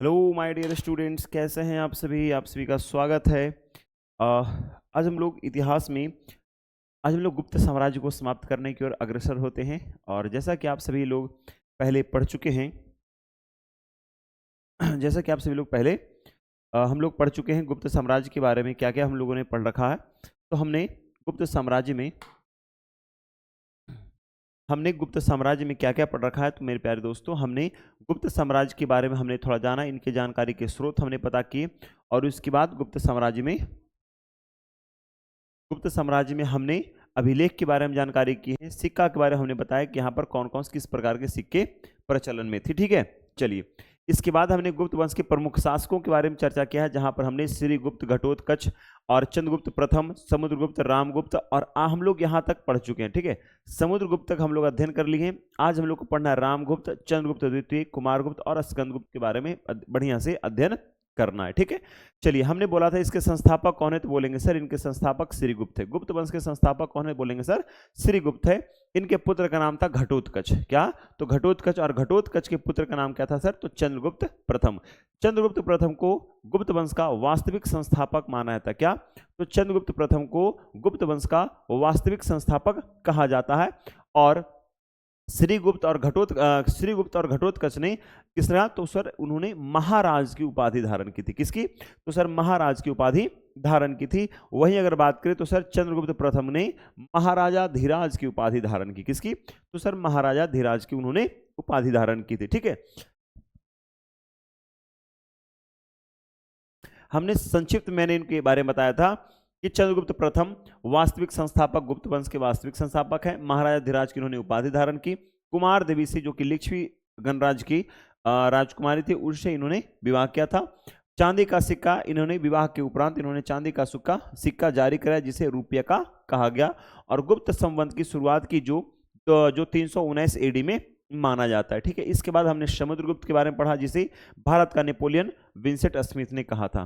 Hello my dear students, कैसे हैं आप सभी का स्वागत है। आज हम लोग इतिहास में आज हम लोग गुप्त साम्राज्य को समाप्त करने की ओर अग्रसर होते हैं। और जैसा कि आप सभी लोग पहले पढ़ चुके हैं जैसा कि आप सभी लोग पहले हम लोग पढ़ चुके हैं गुप्त साम्राज्य के बारे में, क्या क्या हम लोगों ने पढ़ रखा है। तो हमने गुप्त साम्राज्य में क्या क्या पढ़ रखा है। तो मेरे प्यारे दोस्तों, हमने गुप्त साम्राज्य के बारे में हमने थोड़ा जाना, इनके जानकारी के स्रोत हमने पता किए। और उसके बाद गुप्त साम्राज्य में हमने अभिलेख के बारे में जानकारी की है। सिक्का के बारे में हमने बताया कि यहाँ पर कौन कौन किस प्रकार के सिक्के प्रचलन में थे। ठीक है, चलिए। इसके बाद हमने गुप्त वंश के प्रमुख शासकों के बारे में चर्चा किया है, जहां पर हमने श्रीगुप्त, घटोत्कच और चंद्रगुप्त प्रथम, समुद्रगुप्त, रामगुप्त और हम लोग यहां तक पढ़ चुके हैं। ठीक है, समुद्रगुप्त तक हम लोग अध्ययन कर लिए हैं। आज हम लोग को पढ़ना है रामगुप्त, चंद्रगुप्त द्वितीय, कुमारगुप्त और स्कंदगुप्त के बारे में बढ़िया से अध्ययन करना है। ठीक है, चलिए। हमने बोला था इसके संस्थापक कौन है, तो बोलेंगे सर इनके संस्थापक श्रीगुप्त है। गुप्त वंश के संस्थापक कौन है, बोलेंगे सर श्रीगुप्त है। इनके पुत्र का नाम था घटोत्कच। क्या, तो घटोत्कच। और घटोत्कच के पुत्र का नाम क्या था सर, तो चंद्रगुप्त प्रथम। चंद्रगुप्त प्रथम को गुप्त वंश का वास्तविक संस्थापक माना जाता है। क्या, तो चंद्रगुप्त प्रथम को गुप्त वंश का वास्तविक संस्थापक कहा जाता है। और श्रीगुप्त और घटोत्कच ने किस तरह, तो सर उन्होंने महाराज की उपाधि धारण की थी। किसकी, तो सर महाराज की उपाधि धारण की थी। वहीं अगर बात करें तो सर चंद्रगुप्त प्रथम ने महाराजा धीराज की उपाधि धारण की। किसकी, तो सर महाराजा धीराज की उन्होंने उपाधि धारण की थी। ठीक है, हमने संक्षिप्त मैंने इनके बारे में बताया था कि चंद्रगुप्त प्रथम वास्तविक संस्थापक, गुप्त वंश के वास्तविक संस्थापक है। महाराजा धीराज की उन्होंने उपाधि धारण की। कुमार देवी से, जो कि लिच्छवी गणराज्य की राजकुमारी थी, उससे इन्होंने विवाह किया था। चांदी का सिक्का इन्होंने विवाह के उपरांत इन्होंने चांदी का सिक्का जारी कराया, जिसे रुपये का कहा गया। और गुप्त संवत की शुरुआत की जो 319 एडी में माना जाता है। ठीक है, इसके बाद हमने समुद्रगुप्त के बारे में पढ़ा, जिसे भारत का नेपोलियन विंसेंट स्मिथ ने कहा था।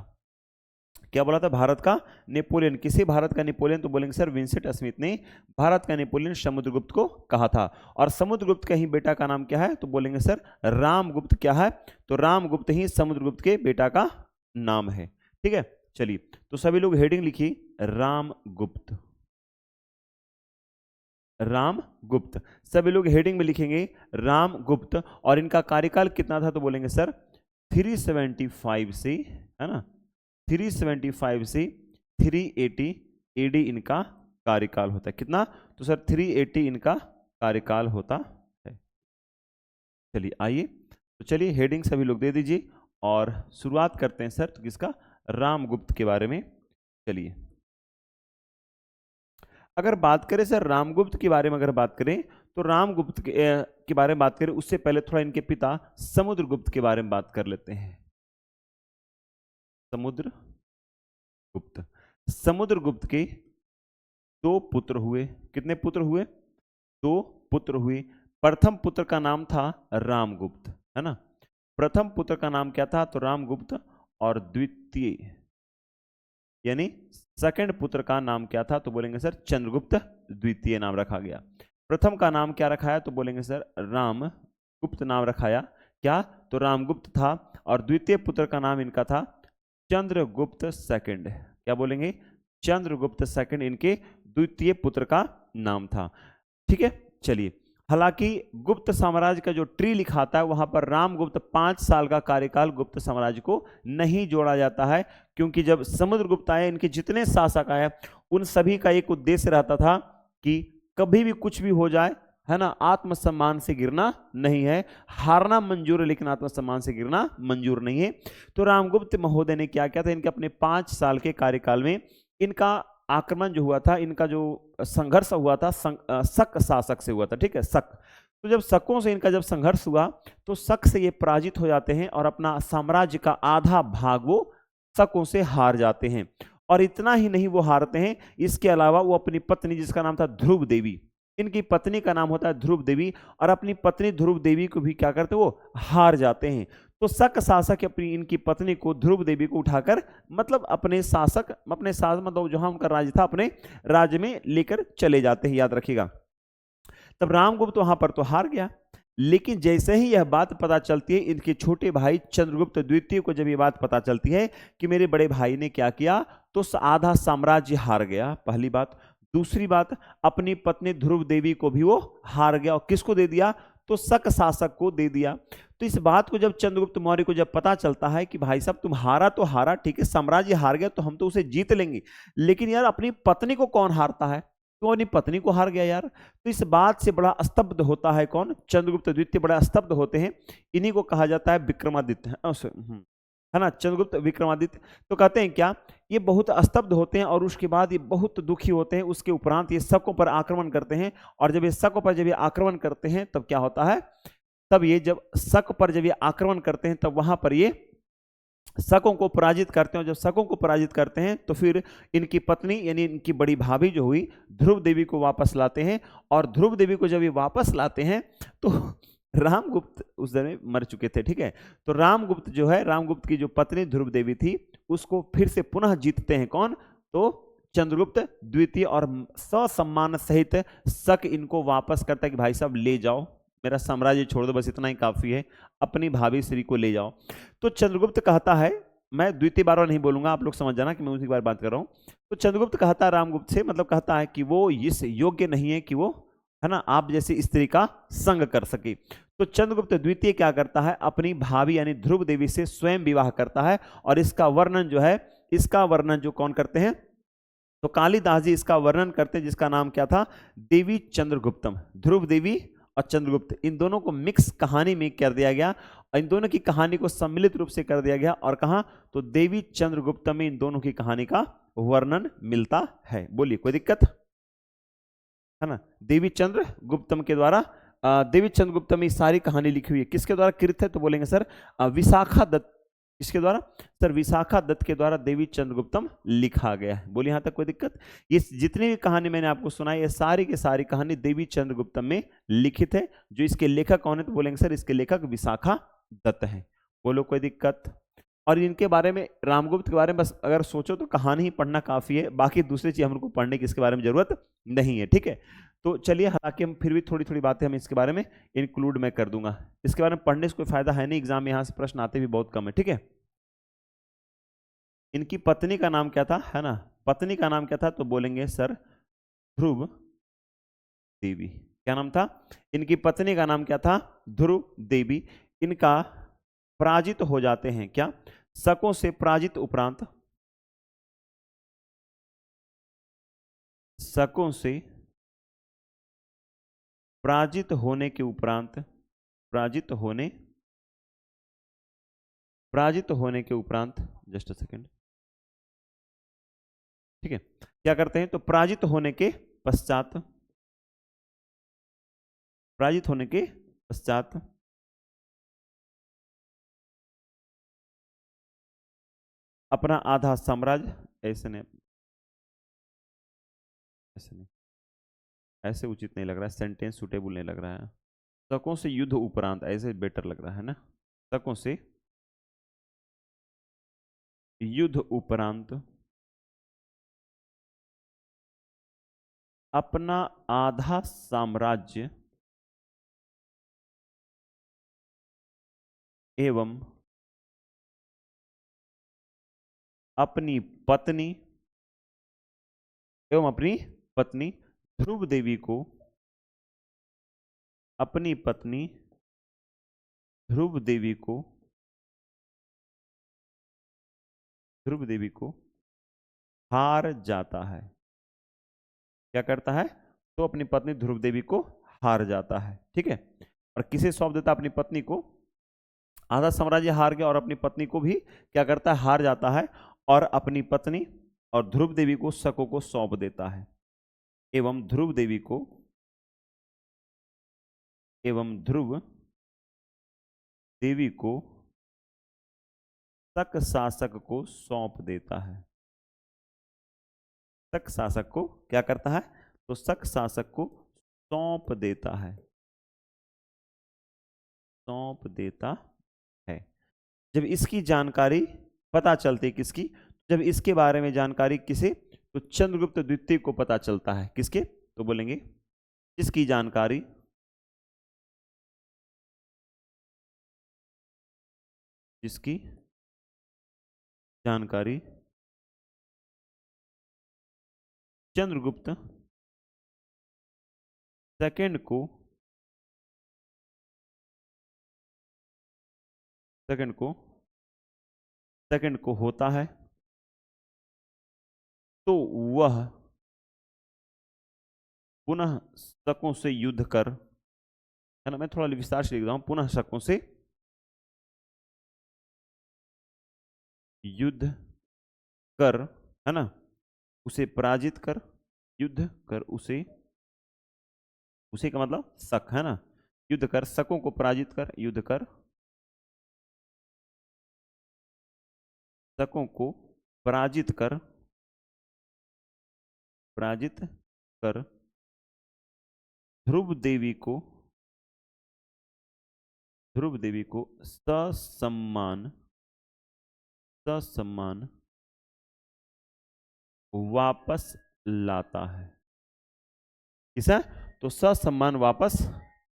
क्या बोला था, भारत का नेपोलियन। किसे भारत का नेपोलियन, तो बोलेंगे सर विंसेंट स्मिथ ने भारत का नेपोलियन समुद्रगुप्त को कहा था। और समुद्रगुप्त का ही बेटा का नाम क्या है, तो बोलेंगे सर रामगुप्त। क्या है, तो रामगुप्त ही समुद्रगुप्त के बेटा का नाम है। ठीक है, चलिए। तो सभी लोग हेडिंग लिखिए, रामगुप्त। रामगुप्त, सभी लोग हेडिंग में लिखेंगे रामगुप्त। और इनका कार्यकाल कितना था, तो बोलेंगे सर 375 से, है ना, 375 से 380 एडी इनका कार्यकाल होता है। कितना, तो सर 380 इनका कार्यकाल होता है। चलिए आइए, तो चलिए हेडिंग सभी लोग दे दीजिए और शुरुआत करते हैं सर, तो किसका, रामगुप्त के बारे में। चलिए, अगर बात करें सर रामगुप्त के बारे में, अगर बात करें तो रामगुप्त के बारे में बात करें उससे पहले थोड़ा इनके पिता समुद्रगुप्त के बारे में बात कर लेते हैं। समुद्रगुप्त के 2 पुत्र हुए। कितने पुत्र हुए, 2 पुत्र हुए। प्रथम पुत्र का नाम था रामगुप्त, है ना। प्रथम पुत्र का नाम क्या था, तो रामगुप्त। और द्वितीय यानी सेकंड पुत्र का नाम क्या था, तो बोलेंगे सर चंद्रगुप्त द्वितीय नाम रखा गया। प्रथम का नाम क्या रखा है, तो बोलेंगे सर रामगुप्त नाम रखाया। क्या, तो रामगुप्त था। और द्वितीय पुत्र का नाम इनका था चंद्रगुप्त सेकंड। क्या बोलेंगे, चंद्रगुप्त सेकंड इनके द्वितीय पुत्र का नाम था। ठीक है, चलिए। हालांकि गुप्त साम्राज्य का जो ट्री लिखाता है वहां पर रामगुप्त 5 साल का कार्यकाल गुप्त साम्राज्य को नहीं जोड़ा जाता है, क्योंकि जब समुद्रगुप्त आए, इनके जितने शासक आए, उन सभी का एक उद्देश्य रहता था कि कभी भी कुछ भी हो जाए, है ना, आत्मसम्मान से गिरना नहीं है। हारना मंजूर है, लेकिन आत्मसम्मान से गिरना मंजूर नहीं है। तो रामगुप्त महोदय ने क्या किया था, इनके अपने 5 साल के कार्यकाल में इनका आक्रमण जो हुआ था, इनका जो संघर्ष हुआ था शक शासक से हुआ था। ठीक है, शक। तो जब शकों से इनका जब संघर्ष हुआ तो शक से ये पराजित हो जाते हैं और अपना साम्राज्य का आधा भाग वो शकों से हार जाते हैं। और इतना ही नहीं वो हारते हैं, इसके अलावा वो अपनी पत्नी, जिसका नाम था ध्रुव देवी, इनकी पत्नी का नाम होता है ध्रुव देवी, और अपनी पत्नी ध्रुव देवी को भी क्या करते, वो हार जाते हैं। तो शक शासक अपनी इनकी पत्नी को, ध्रुव देवी को उठाकर, मतलब अपने शासक मतलब जहां उनका राज्य था, अपने राज्य में लेकर चले जाते हैं। याद रखिएगा। तब रामगुप्त वहां पर तो हार गया, लेकिन जैसे ही यह बात पता चलती है इनके छोटे भाई चंद्रगुप्त द्वितीय को, जब ये बात पता चलती है कि मेरे बड़े भाई ने क्या किया, तो आधा साम्राज्य हार गया, पहली बात। दूसरी बात, अपनी पत्नी ध्रुव देवी को भी वो हार गया, और किसको दे दिया, तो शक शासक को दे दिया। तो इस बात को जब चंद्रगुप्त मौर्य को जब पता चलता है कि भाई साहब तुम हारा तो हारा, ठीक है, साम्राज्य हार गया तो हम तो उसे जीत लेंगे, लेकिन यार अपनी पत्नी को कौन हारता है, तो अपनी पत्नी को हार गया यार। तो इस बात से बड़ा स्तब्ध होता है कौन, चंद्रगुप्त द्वितीय बड़ा स्तब्ध होते हैं। इन्हीं को कहा जाता है विक्रमादित्य, है ना, चंद्रगुप्त विक्रमादित्य। तो कहते हैं क्या, ये बहुत स्तब्ध होते हैं और उसके बाद ये बहुत दुखी होते हैं। उसके उपरांत ये शकों पर आक्रमण करते हैं, और जब ये शकों पर जब ये आक्रमण करते हैं तब क्या होता है, तब ये जब शक पर जब ये आक्रमण करते हैं तब वहां पर ये शकों को पराजित करते हैं। जब शकों को पराजित करते हैं तो फिर इनकी पत्नी यानी इनकी बड़ी भाभी जो हुई ध्रुव देवी को वापस लाते हैं, और ध्रुव देवी को जब ये वापस लाते हैं तो रामगुप्त उस दिन में मर चुके थे, ठीक है। तो रामगुप्त जो है, रामगुप्त की जो पत्नी ध्रुव देवी थी, उसको फिर से पुनः जीतते हैं कौन, तो चंद्रगुप्त द्वितीय, और ससम्मान सहित शक इनको वापस करता है कि भाई साहब ले जाओ, मेरा साम्राज्य छोड़ दो, बस इतना ही काफी है, अपनी भाभी श्री को ले जाओ। तो चंद्रगुप्त कहता है, मैं द्वितीय बार नहीं बोलूंगा, आप लोग समझ जाना कि मैं उसी बार बात कर रहा हूं। तो चंद्रगुप्त कहता है रामगुप्त से, मतलब कहता है कि वो इस योग्य नहीं है कि वो, है ना, आप जैसी स्त्री का संग कर सके। तो चंद्रगुप्त द्वितीय क्या करता है, अपनी भाभी यानी ध्रुव देवी से स्वयं विवाह करता है, और इसका वर्णन जो है, इसका वर्णन जो कौन करते हैं, तो कालिदास जी इसका वर्णन करते हैं, जिसका नाम क्या था, देवी चंद्रगुप्तम। ध्रुव देवी और चंद्रगुप्त, इन दोनों को मिक्स कहानी में कर दिया गया, और इन दोनों की कहानी को सम्मिलित रूप से कर दिया गया, और कहा, तो देवी चंद्रगुप्तम में इन दोनों की कहानी का वर्णन मिलता है। बोलिए कोई दिक्कत है ना। देवी चंद्रगुप्तम के द्वारा, देवी चंद्रगुप्तम में सारी कहानी लिखी हुई है, किसके द्वारा कृत है, तो बोलेंगे सर विशाखा दत्त, इसके द्वारा, सर विशाखा दत्त के द्वारा देवी चंद्रगुप्तम लिखा गया है। बोलिए यहां तक कोई दिक्कत। ये जितनी भी कहानी मैंने आपको सुनाई, ये सारी की सारी कहानी देवी चंद्रगुप्तम में लिखित है। जो इसके लेखक कौन है, तो बोलेंगे सर इसके लेखक विशाखा दत्त है। बोलो कोई दिक्कत। और इनके बारे में, रामगुप्त के बारे में बस अगर सोचो तो कहानी ही पढ़ना काफी है, बाकी दूसरी चीज हमको पढ़ने की इसके बारे में जरूरत नहीं है, ठीक है। तो चलिए, हालांकि हम फिर भी थोड़ी थोड़ी बातें हम इसके बारे में इंक्लूड मैं कर दूंगा। इसके बारे में पढ़ने से कोई फायदा है नहीं, एग्जाम में यहाँ से प्रश्न आते भी बहुत कम है, ठीक है। इनकी पत्नी का नाम क्या था, है ना, पत्नी का नाम क्या था, तो बोलेंगे सर ध्रुव देवी। क्या नाम था, इनकी पत्नी का नाम क्या था, ध्रुव देवी। इनका पराजित हो जाते हैं क्या, शकों से पराजित उपरांत, शकों से पराजित होने के उपरांत, पराजित होने के उपरांत, जस्ट अ सेकेंड, ठीक है, क्या करते हैं, तो पराजित होने के पश्चात, पराजित होने के पश्चात अपना आधा साम्राज्य, ऐसे नहीं, ऐसे नहीं, ऐसे उचित नहीं लग रहा है, सेंटेंस सुटेबल नहीं लग रहा है। शकों से युद्ध उपरांत, ऐसे बेटर लग रहा है ना, शकों से युद्ध उपरांत अपना आधा साम्राज्य एवं अपनी पत्नी ध्रुव देवी को, अपनी पत्नी ध्रुव देवी को, हार जाता है। क्या करता है, तो अपनी पत्नी ध्रुव देवी को हार जाता है, ठीक है। और किसे सौंप देता है, अपनी पत्नी को, आधा साम्राज्य हार गया और अपनी पत्नी को भी क्या करता है, हार जाता है, और अपनी पत्नी और ध्रुव देवी को शकों को सौंप देता है, एवं ध्रुव देवी को, शक शासक को सौंप देता है। शक शासक को क्या करता है, तो शक शासक को सौंप देता है, सौंप देता है। जब इसकी जानकारी पता चलती, किसकी, जब इसके बारे में जानकारी किसे, तो चंद्रगुप्त द्वितीय को पता चलता है, किसके, तो बोलेंगे इसकी जानकारी जिसकी जानकारी चंद्रगुप्त सेकंड को सेकंड को होता है, तो वह पुनः शकों से युद्ध कर, है ना, मैं थोड़ा विस्तार से लिख रहा हूं, पुनः शकों से युद्ध कर, है ना, उसे पराजित कर, युद्ध कर उसे, उसे का मतलब शक, है ना, युद्ध कर, शकों को पराजित कर, युद्ध कर, शकों को पराजित कर, पराजित कर, ध्रुव देवी को ससम्मान वापस लाता है। किसा? तो ससम्मान वापस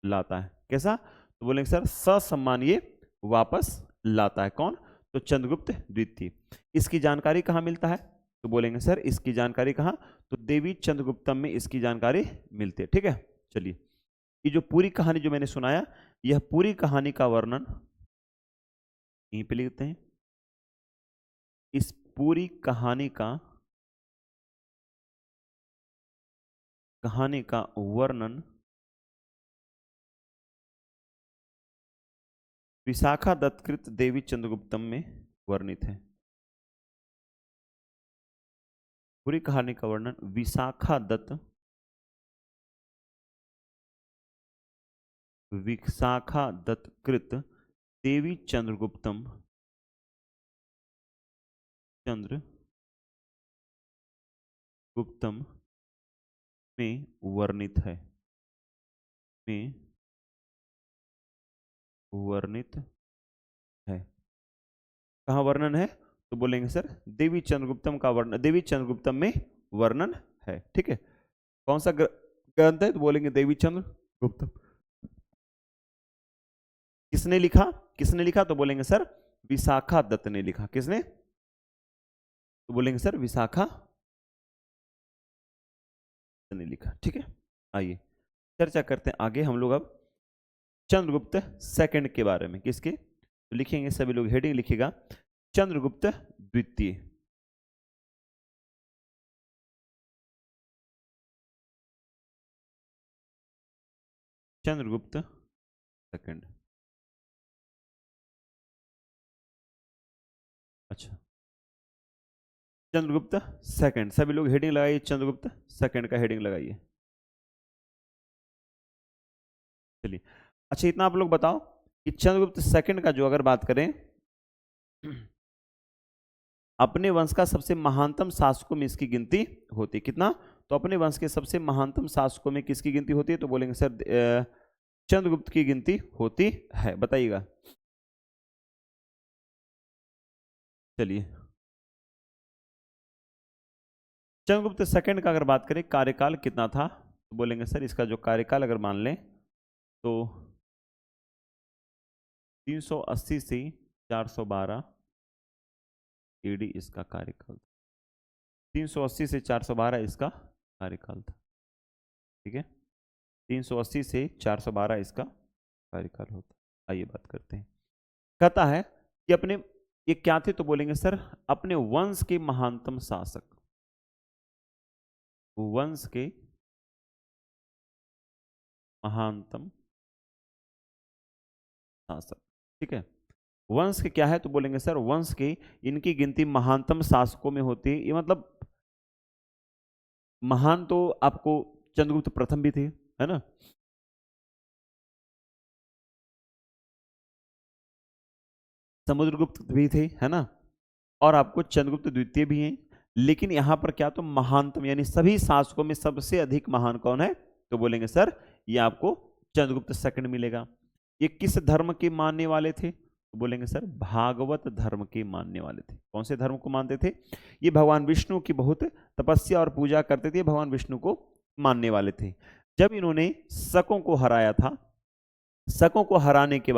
लाता है। कैसा? तो बोलेंगे सर ससम्मान ये वापस लाता है। कौन? तो चंद्रगुप्त द्वितीय। इसकी जानकारी कहाँ मिलता है? तो बोलेंगे सर इसकी जानकारी कहाँ? तो देवी चंद्रगुप्तम में इसकी जानकारी मिलती है। ठीक है, चलिए ये जो पूरी कहानी जो मैंने सुनाया, यह पूरी कहानी का वर्णन यहीं पे लिखते हैं। इस पूरी कहानी का वर्णन विशाखा दत्तकृत देवी चंद्रगुप्तम में वर्णित है। पूरी कहानी का वर्णन विशाखा दत्तकृत देवी चंद्रगुप्तम में वर्णित है। कहाँ वर्णन है? तो बोलेंगे सर देवी चंद्रगुप्तम का वर्णन, देवी चंद्रगुप्तम में वर्णन है। ठीक है, कौन सा ग्रंथ है? तो बोलेंगे देवी चंद्रगुप्तम। किसने लिखा? तो बोलेंगे सर विशाखा दत्त ने लिखा। किसने? तो बोलेंगे सर विशाखा ने लिखा। ठीक है, आइए चर्चा करते हैं आगे हम लोग अब चंद्रगुप्त सेकंड के बारे में। किसके? तो लिखेंगे सभी लोग, हेडिंग लिखिएगा चंद्रगुप्त द्वितीय। चंद्रगुप्त सेकंड। अच्छा, चंद्रगुप्त सेकंड, सभी लोग हेडिंग लगाइए, चंद्रगुप्त सेकंड का हेडिंग लगाइए। चलिए, अच्छा इतना आप लोग बताओ कि चंद्रगुप्त सेकंड का जो अगर बात करें, अपने वंश का सबसे महानतम शासकों में इसकी गिनती होती है। कितना? तो अपने वंश के सबसे महानतम शासकों में किसकी गिनती होती है? तो बोलेंगे सर चंद्रगुप्त की गिनती होती है। बताइएगा। चलिए, चंद्रगुप्त सेकंड का अगर बात करें कार्यकाल कितना था, तो बोलेंगे सर इसका जो कार्यकाल अगर मान लें तो 380 से 412 एडी इसका कार्यकाल था। 380 से 412 इसका कार्यकाल था। ठीक है, 380 से 412 इसका कार्यकाल होता। आइए बात करते हैं। कहता है कि अपने ये क्या थे? तो बोलेंगे सर अपने वंश के महानतम शासक, वंश के महानतम शासक। ठीक है, वंश के क्या है? तो बोलेंगे सर वंश के इनकी गिनती महानतम शासकों में होती है। ये मतलब महान तो आपको चंद्रगुप्त प्रथम भी थे, है ना, समुद्रगुप्त भी थे, है ना, और आपको चंद्रगुप्त द्वितीय भी हैं। लेकिन यहां पर क्या? तो महानतम यानी सभी शासकों में सबसे अधिक महान कौन है? तो बोलेंगे सर ये आपको चंद्रगुप्त सेकंड मिलेगा। ये किस धर्म के मानने वाले थे? तो बोलेंगे सर भागवत धर्म के मानने वाले थे। कौन से धर्म को मानते थे? ये भगवान विष्णु की बहुत तपस्या और पूजा करते थे, भगवान विष्णु को मानने वाले थे। जब इन्होंने शकों को हराया था, शकों को हराने के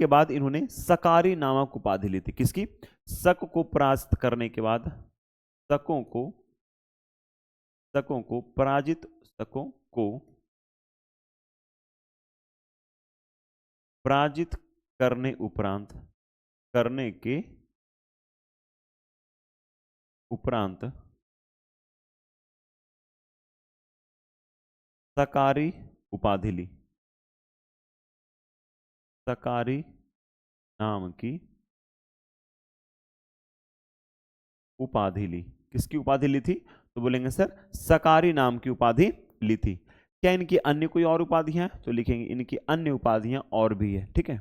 बाद इन्होंने सकारी नामक उपाधि ली थी। किसकी? शक को परास्त करने के बाद, शकों को पराजित, शकों को पराजित करने के उपरांत सकारी उपाधि ली, सकारी नाम की उपाधि ली। किसकी उपाधि ली थी? तो बोलेंगे सर सकारी नाम की उपाधि ली थी। क्या इनकी अन्य कोई और उपाधियां हैं? तो लिखेंगे इनकी अन्य उपाधियां और भी है। ठीक है,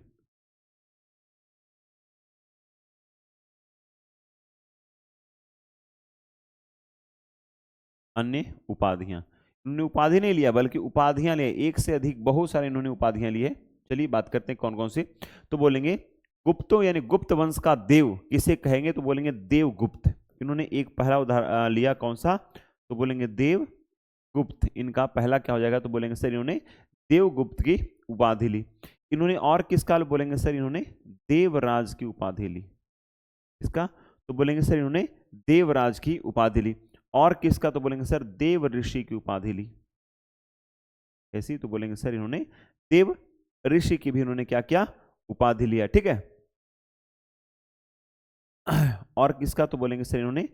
अन्य उपाधियां, इन्होंने उपाधि नहीं लिया बल्कि उपाधियां लिए, एक से अधिक बहुत सारे इन्होंने उपाधियां ली है। चलिए बात करते हैं कौन कौन सी। तो बोलेंगे गुप्तों यानी गुप्त वंश का देव किसे कहेंगे? तो बोलेंगे देवगुप्त। इन्होंने एक पहला उदाहरण लिया, कौन सा? तो बोलेंगे देवगुप्त। इनका पहला क्या हो जाएगा? तो बोलेंगे सर इन्होंने देवगुप्त की उपाधि ली। इन्होंने और किसका? बोलेंगे सर इन्होंने देवराज की उपाधि ली। किसका? तो बोलेंगे सर इन्होंने देवराज की उपाधि ली। और किसका? तो बोलेंगे सर देव ऋषि की उपाधि ली। ऐसी? तो बोलेंगे सर इन्होंने देव ऋषि की भी इन्होंने क्या किया? उपाधि लिया। ठीक है, और किसका? तो बोलेंगे सर इन्होंने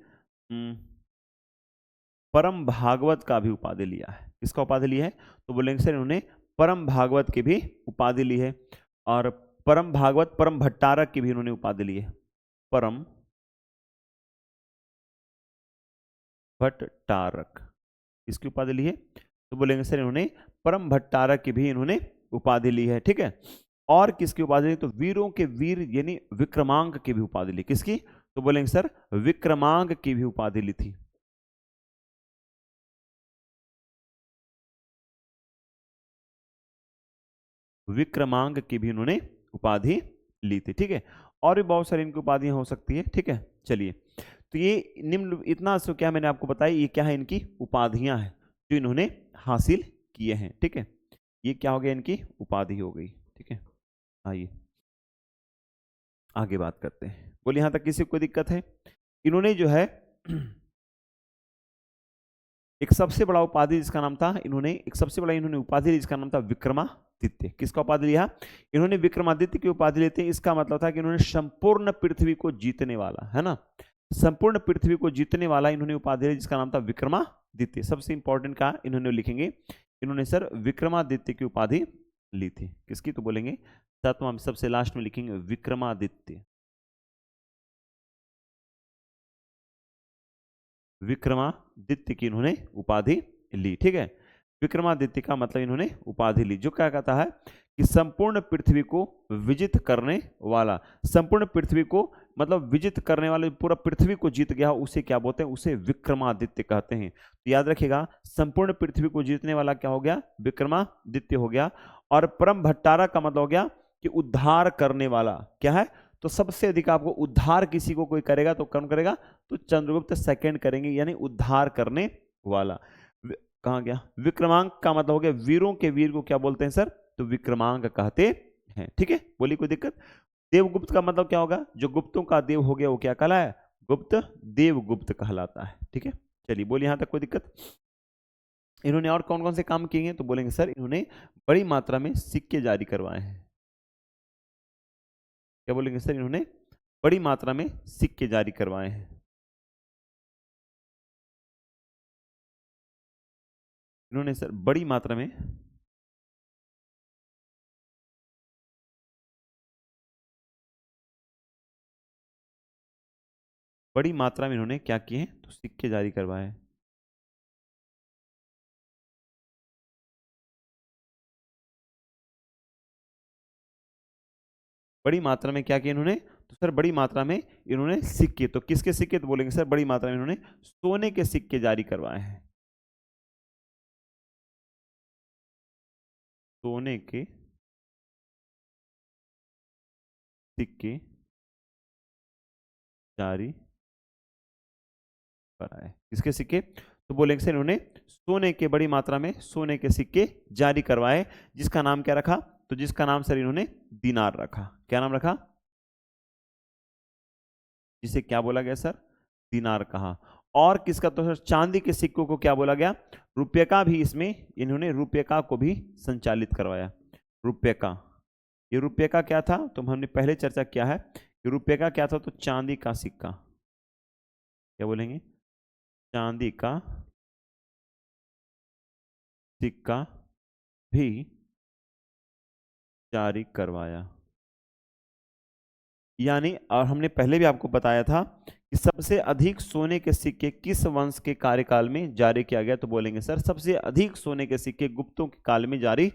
परम भागवत का भी उपाधि लिया है। किसका उपाधि लिया है? तो बोलेंगे सर इन्होंने परम भागवत की भी उपाधि ली है। और परम भागवत, परम भट्टारक की भी इन्होंने उपाधि ली है। परम भट्टारक किसकी उपाधि ली है? तो बोलेंगे सर इन्होंने परम भट्टारक की भी इन्होंने उपाधि ली है। ठीक है, और किसकी उपाधि ली? तो वीरों के वीर यानी विक्रमांक की भी उपाधि ली। किसकी? तो बोलेंगे सर विक्रमांक की भी उपाधि ली थी। विक्रमांक की भी इन्होंने उपाधि ली थी। ठीक है, और भी बहुत सारी इनकी उपाधियां हो सकती है। ठीक है, चलिए, तो ये निम्न इतना सो क्या मैंने आपको बताया, ये क्या है? इनकी उपाधियां हैं जो इन्होंने हासिल किए हैं। ठीक है, ये क्या हो गया? इनकी उपाधि हो गई। ठीक है, आइए आगे बात करते हैं। बोलिए यहां तक किसी को कोई दिक्कत है? इन्होंने जो है एक सबसे बड़ा उपाधि जिसका नाम था, इन्होंने एक सबसे बड़ा इन्होंने उपाधि ली जिसका नाम था विक्रमादित्य। किसका उपाधि लिया? इन्होंने विक्रमादित्य की उपाधि लेते हैं। इसका मतलब था कि इन्होंने संपूर्ण पृथ्वी को जीतने वाला, है ना, संपूर्ण पृथ्वी को जीतने वाला इन्होंने उपाधि ली जिसका नाम था विक्रमादित्य। सबसे इंपॉर्टेंट का इन्होंने लिखेंगे, इन्होंने सर विक्रमादित्य की उपाधि ली थी। किसकी? तो बोलेंगे सातवां, सबसे लास्ट में लिखेंगे विक्रमादित्य। विक्रमादित्य की इन्होंने उपाधि ली। ठीक है, विक्रमादित्य का मतलब इन्होंने उपाधि ली, जो क्या कहता है कि संपूर्ण पृथ्वी को विजित करने वाला, संपूर्ण पृथ्वी को मतलब विजित करने वाले, पूरा पृथ्वी को जीत गया, उसे क्या बोलते हैं? उसे विक्रमादित्य कहते हैं। तो याद रखिएगा, संपूर्ण पृथ्वी को जीतने वाला क्या हो गया? विक्रमादित्य हो गया। और परम भट्टारक का मतलब हो गया कि उद्धार करने वाला। क्या है? तो सबसे अधिक आपको उद्धार किसी को कोई करेगा तो कौन करेगा? तो चंद्रगुप्त सेकंड करेंगे, यानी उद्धार करने वाला। कहां गया? विक्रमांक का मतलब हो गया वीरों के वीर को क्या बोलते हैं सर? तो विक्रमांक कहते हैं। ठीक है, बोलिए कोई दिक्कत? देवगुप्त का मतलब क्या होगा? जो गुप्तों का देव हो गया वो क्या कहलाया? गुप्त, देवगुप्त कहलाता है। ठीक है, चलिए बोलिए यहां तक कोई दिक्कत? इन्होंने और कौन कौन से काम किए हैं? तो बोलेंगे सर इन्होंने बड़ी मात्रा में सिक्के जारी करवाए हैं। क्या बोलेंगे सर? इन्होंने बड़ी मात्रा में सिक्के जारी करवाए हैं। इन्होंने सर बड़ी मात्रा में इन्होंने क्या किए हैं? तो सिक्के जारी करवाए हैं। बड़ी मात्रा में क्या किया इन्होंने? तो सर बड़ी मात्रा में इन्होंने सिक्के, तो किसके सिक्के? तो बोलेंगे सर बड़ी मात्रा में इन्होंने सोने के सिक्के जारी करवाए हैं। सोने के सिक्के जारी कराए। किसके सिक्के? तो बोलेंगे सर इन्होंने सोने के, बड़ी मात्रा में सोने के सिक्के जारी करवाए, जिसका नाम क्या रखा? तो जिसका नाम सर इन्होंने दिनार रखा। क्या नाम रखा? जिसे क्या बोला गया सर? दिनार कहा। और किसका? तो सर चांदी के सिक्कों को क्या बोला गया? रुपये का भी इसमें इन्होंने रुपये का को भी संचालित करवाया। रुपये का, ये रुपये का क्या था? तो हमने पहले चर्चा किया है कि रुपये का क्या था? तो चांदी का सिक्का। क्या बोलेंगे? चांदी का सिक्का भी जारी करवाया। यानी, और हमने पहले भी आपको बताया था कि सबसे अधिक सोने के सिक्के किस वंश के कार्यकाल में जारी किया गया? तो बोलेंगे सर सबसे अधिक सोने के सिक्के गुप्तों के काल में जारी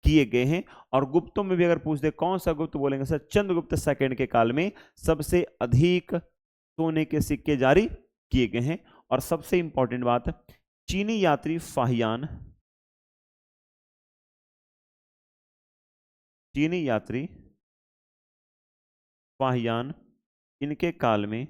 किए गए हैं। और गुप्तों में भी अगर पूछ दे कौन सा गुप्त, बोलेंगे सर चंद्रगुप्त सेकंड के काल में सबसे अधिक सोने के सिक्के जारी किए गए हैं। और सबसे इंपॉर्टेंट बात, चीनी यात्री फाहियान, चीनी यात्री फाहियान, इनके काल में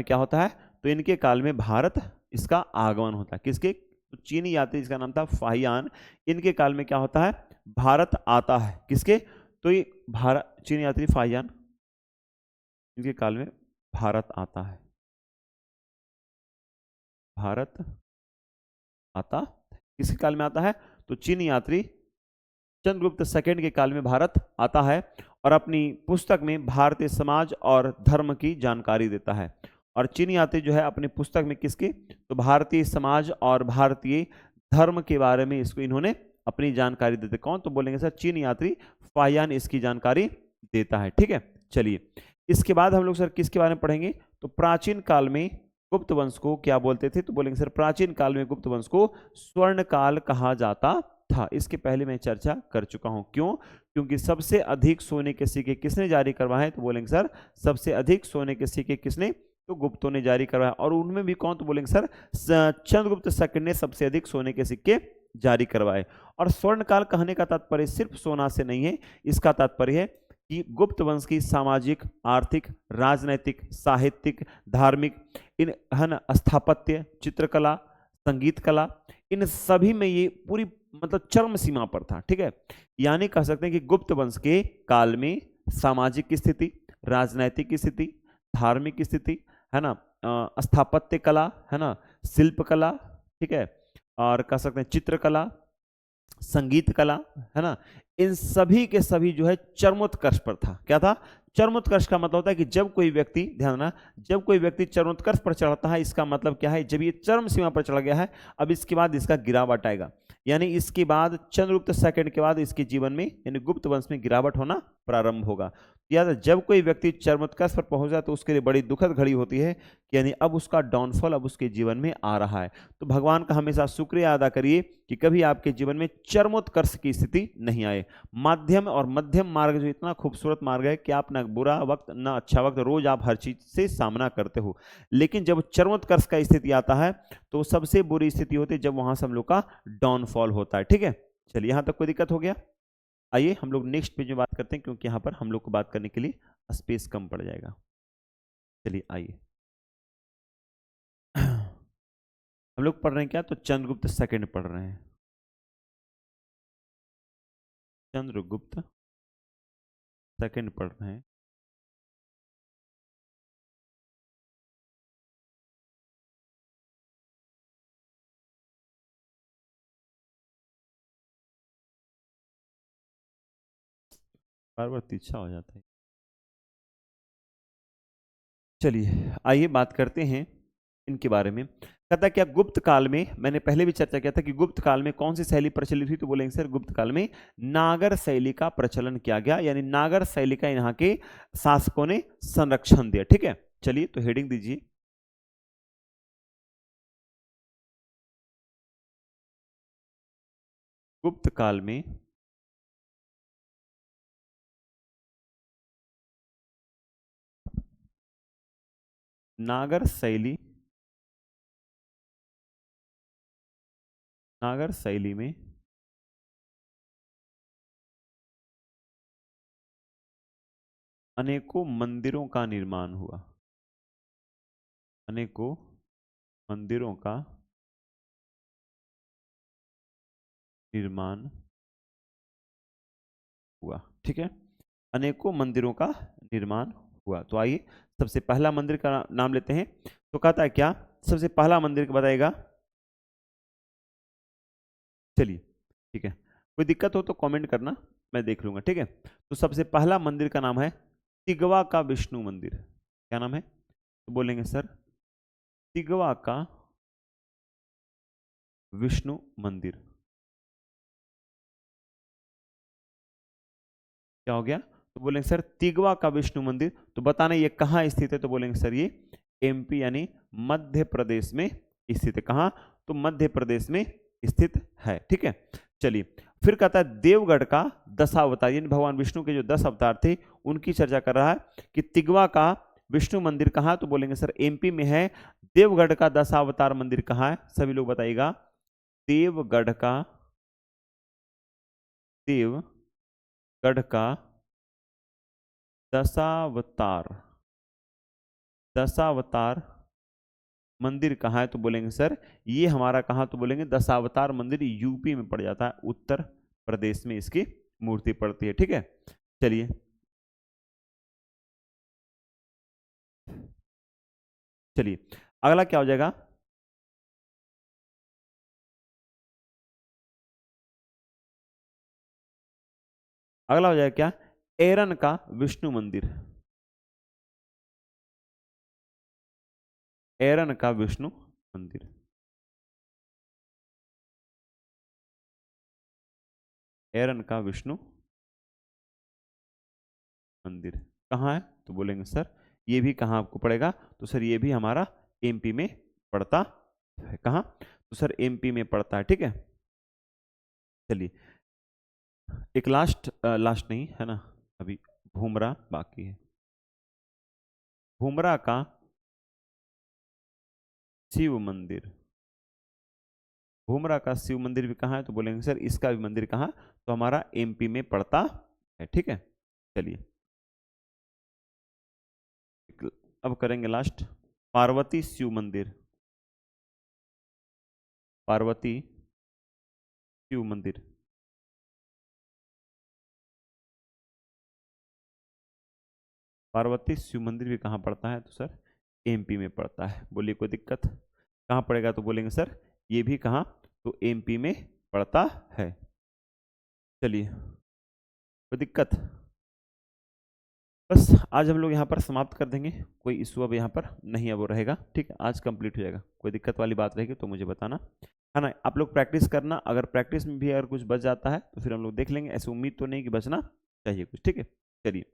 क्या होता है? तो इनके काल में भारत, इसका आगमन होता है। किसके? तो चीनी यात्री, इसका नाम था फाहियान, इनके काल में क्या होता है? भारत आता है। किसके? तो ये भारत, चीनी यात्री फाहियान, इनके काल में भारत आता है। भारत आता किसके काल में आता है? तो चीनी यात्री चंद्रगुप्त सेकंड के काल में भारत आता है और अपनी पुस्तक में भारतीय समाज और धर्म की जानकारी देता है। और चीनी यात्री जो है अपनी पुस्तक में किसके? तो भारतीय समाज और भारतीय धर्म के बारे में इसको इन्होंने अपनी जानकारी देते। कौन? तो बोलेंगे सर चीनी यात्री फाहियान इसकी जानकारी देता है। ठीक है, चलिए इसके बाद हम लोग सर किसके बारे में पढ़ेंगे? तो प्राचीन काल में गुप्त वंश को क्या बोलते थे? तो बोलेंगे सर प्राचीन काल में गुप्त वंश को स्वर्ण काल कहा जाता था। इसके पहले मैं चर्चा कर चुका हूं। क्यों? क्योंकि सबसे अधिक सोने के सिक्के किसने जारी करवाए? तो बोलेंगे सर सबसे अधिक सोने के सिक्के किसने? तो गुप्तों ने जारी करवाया। और उनमें भी कौन? तो बोलेंगे सर चंद्रगुप्त सेकंड ने सबसे अधिक सोने के सिक्के जारी करवाए। और स्वर्ण काल कहने का तात्पर्य सिर्फ सोना से नहीं है, इसका तात्पर्य है कि गुप्त वंश की सामाजिक, आर्थिक, राजनैतिक, साहित्यिक, धार्मिक, इन है ना, स्थापत्य, चित्रकला, संगीत कला, इन सभी में ये पूरी मतलब चरम सीमा पर था। ठीक है, यानी कह सकते हैं कि गुप्त वंश के काल में सामाजिक स्थिति, राजनैतिक स्थिति, धार्मिक स्थिति, है ना, स्थापत्य कला, है ना, शिल्प कला, ठीक है, और कह सकते हैं चित्रकला, संगीत कला, है ना, इन सभी के सभी जो है चरमोत्कर्ष पर था। क्या था? चरमोत्कर्ष का मतलब होता है कि जब कोई व्यक्ति, ध्यान रखना, जब कोई व्यक्ति चरमोत्कर्ष पर चढ़ता है, इसका मतलब क्या है? जब ये चरम सीमा पर चढ़ गया है, अब इसके बाद इसका गिरावट आएगा। यानी इसके बाद चंद्रगुप्त सेकंड के बाद इसके जीवन में यानी गुप्त वंश में गिरावट होना प्रारंभ होगा। याद है, जब कोई व्यक्ति चरमोत्कर्ष पर पहुंच जाए तो उसके लिए बड़ी दुखद घड़ी होती है कि यानी अब उसका डाउनफॉल अब उसके जीवन में आ रहा है। तो भगवान का हमेशा शुक्रिया अदा करिए कि कभी आपके जीवन में चरमोत्कर्ष की स्थिति नहीं आए। माध्यम और मध्यम मार्ग जो इतना खूबसूरत मार्ग है कि आप ना बुरा वक्त ना अच्छा वक्त, रोज आप हर चीज से सामना करते हो, लेकिन जब चरमोत्कर्ष का स्थिति आता है तो सबसे बुरी स्थिति होती है जब वहां से हम लोग का डाउनफॉल होता है। ठीक है, चलिए यहां तक कोई दिक्कत हो गया? आइए हम लोग नेक्स्ट पेज में बात करते हैं, क्योंकि यहाँ पर हम लोग को बात करने के लिए स्पेस कम पड़ जाएगा। चलिए आइए हम लोग पढ़ रहे हैं क्या? तो चंद्रगुप्त सेकंड पढ़ रहे हैं। चंद्रगुप्त सेकंड पढ़ रहे हैं। बार बार तीछा हो जाता है। चलिए आइए बात करते हैं इनके बारे में। कहता क्या गुप्त काल में, मैंने पहले भी चर्चा किया था कि गुप्त काल में कौन सी शैली प्रचलित हुई? तो बोलेंगे सर गुप्त काल में नागर शैली का प्रचलन किया गया, यानी नागर शैली का यहाँ के शासकों ने संरक्षण दिया। ठीक है, चलिए तो हेडिंग दीजिए। गुप्त काल में नागर शैली, नागर शैली में अनेकों मंदिरों का निर्माण हुआ। अनेकों मंदिरों का निर्माण हुआ। ठीक है, अनेकों मंदिरों का निर्माण हुआ। तो आइए सबसे पहला मंदिर का नाम लेते हैं। तो कहता है क्या, सबसे पहला मंदिर बताएगा। चलिए ठीक है, कोई दिक्कत हो तो कमेंट करना, मैं देख लूंगा। ठीक है, तो सबसे पहला मंदिर का नाम है तिगवा का विष्णु मंदिर। क्या नाम है, तो बोलेंगे सर तिगवा का विष्णु मंदिर। क्या हो गया, तो बोलेंगे सर तिगवा का विष्णु मंदिर। तो बताना ये कहाँ स्थित है, तो बोलेंगे सर ये एमपी यानी मध्य प्रदेश में स्थित है। कहाँ, तो मध्य प्रदेश में स्थित है। ठीक है, चलिए फिर कहता है देवगढ़ का दशावतार, यानी भगवान विष्णु के जो 10 अवतार थे उनकी चर्चा कर रहा है कि तिगवा का विष्णु मंदिर कहाँ, तो बोलेंगे सर एमपी में है। देवगढ़ का दशावतार मंदिर कहाँ है, सभी लोग बताइएगा। देवगढ़ का, देवगढ़ का दशावतार, दशावतार मंदिर कहाँ है, तो बोलेंगे सर ये हमारा कहाँ, तो बोलेंगे दशावतार मंदिर यूपी में पड़ जाता है, उत्तर प्रदेश में इसकी मूर्ति पड़ती है। ठीक है, चलिए चलिए अगला क्या हो जाएगा, अगला हो जाएगा क्या, एरन का विष्णु मंदिर। एरन का विष्णु मंदिर, एरन का विष्णु मंदिर कहाँ है, तो बोलेंगे सर ये भी कहाँ आपको पड़ेगा, तो सर ये भी हमारा एमपी में पड़ता है। कहाँ, तो सर एमपी में पड़ता है। ठीक है, चलिए एक लास्ट, लास्ट नहीं है ना, अभी भूमरा बाकी है। भूमरा का शिव मंदिर, भूमरा का शिव मंदिर भी कहाँ है, तो बोलेंगे सर इसका भी मंदिर कहाँ, तो हमारा एमपी में पड़ता है। ठीक है, चलिए अब करेंगे लास्ट, पार्वती शिव मंदिर। पार्वती शिव मंदिर, पार्वती शिव मंदिर भी कहाँ पड़ता है, तो सर एमपी में पड़ता है। बोलिए कोई दिक्कत, कहाँ पड़ेगा, तो बोलेंगे सर ये भी कहाँ, तो एमपी में पड़ता है। चलिए कोई दिक्कत, बस आज हम लोग यहाँ पर समाप्त कर देंगे। कोई इशू अब यहाँ पर नहीं अब वो रहेगा। ठीक है, आज कंप्लीट हो जाएगा। कोई दिक्कत वाली बात रहेगी तो मुझे बताना, है ना। आप लोग प्रैक्टिस करना, अगर प्रैक्टिस में भी अगर कुछ बच जाता है तो फिर हम लोग देख लेंगे। ऐसे उम्मीद तो नहीं कि बचना चाहिए कुछ। ठीक है, चलिए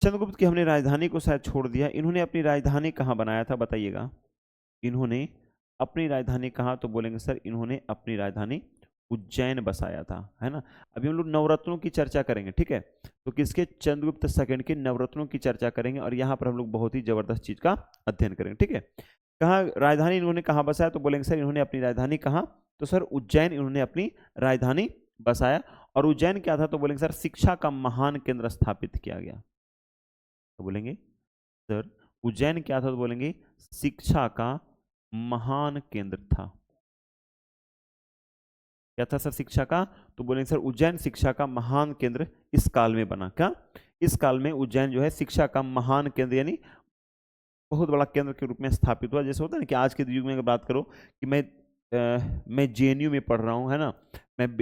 चंद्रगुप्त की हमने राजधानी को शायद छोड़ दिया। इन्होंने अपनी राजधानी कहाँ बनाया था बताइएगा, इन्होंने अपनी राजधानी कहाँ, तो बोलेंगे सर इन्होंने अपनी राजधानी उज्जैन बसाया था, है ना। अभी हम लोग नवरत्नों की चर्चा करेंगे। ठीक है, तो किसके, चंद्रगुप्त सेकंड के नवरत्नों की चर्चा करेंगे और यहाँ पर हम लोग बहुत ही जबरदस्त चीज का अध्ययन करेंगे। ठीक है, कहाँ राजधानी इन्होंने कहाँ बसाया, तो बोलेंगे सर इन्होंने अपनी राजधानी कहाँ, तो सर उज्जैन इन्होंने अपनी राजधानी बसाया। और उज्जैन क्या था, तो बोलेंगे सर शिक्षा का महान केंद्र स्थापित किया गया। तो बोलेंगे सर उज्जैन क्या था, तो बोलेंगे शिक्षा का महान केंद्र था। क्या था सर, शिक्षा का, तो बोलेंगे सर उज्जैन शिक्षा का महान केंद्र इस काल में बना। क्या, इस काल में उज्जैन जो है शिक्षा का महान केंद्र यानी बहुत बड़ा केंद्र के रूप में स्थापित हुआ। जैसे होता है ना कि आज के युग में अगर बात करो कि मैं जेएनयू में पढ़ रहा हूँ, है ना, मैं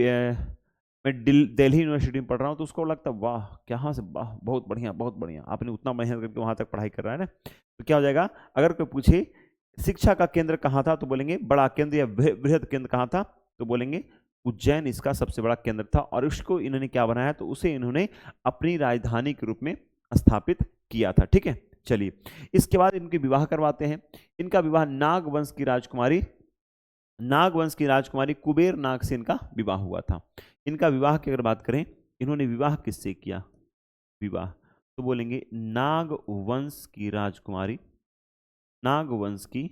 दिल्ली यूनिवर्सिटी में पढ़ रहा हूँ, तो उसको लगता है वाह क्या से, वाह बहुत बढ़िया बहुत बढ़िया, आपने उतना मेहनत करके वहां तक पढ़ाई कर रहा है ना। तो क्या हो जाएगा, अगर कोई पूछे शिक्षा का केंद्र कहाँ था, तो बोलेंगे बड़ा केंद्र या बृहद केंद्र कहाँ था, तो बोलेंगे उज्जैन इसका सबसे बड़ा केंद्र था। और उसको इन्होंने क्या बनाया, तो उसे इन्होंने अपनी राजधानी के रूप में स्थापित किया था। ठीक है, चलिए इसके बाद इनके विवाह करवाते हैं। इनका विवाह नागवंश की राजकुमारी, नागवंश की राजकुमारी कुबेर नाग से इनका विवाह हुआ था। इनका विवाह की अगर बात करें, इन्होंने विवाह किससे किया, विवाह, तो बोलेंगे नागवंश की राजकुमारी, नागवंश की,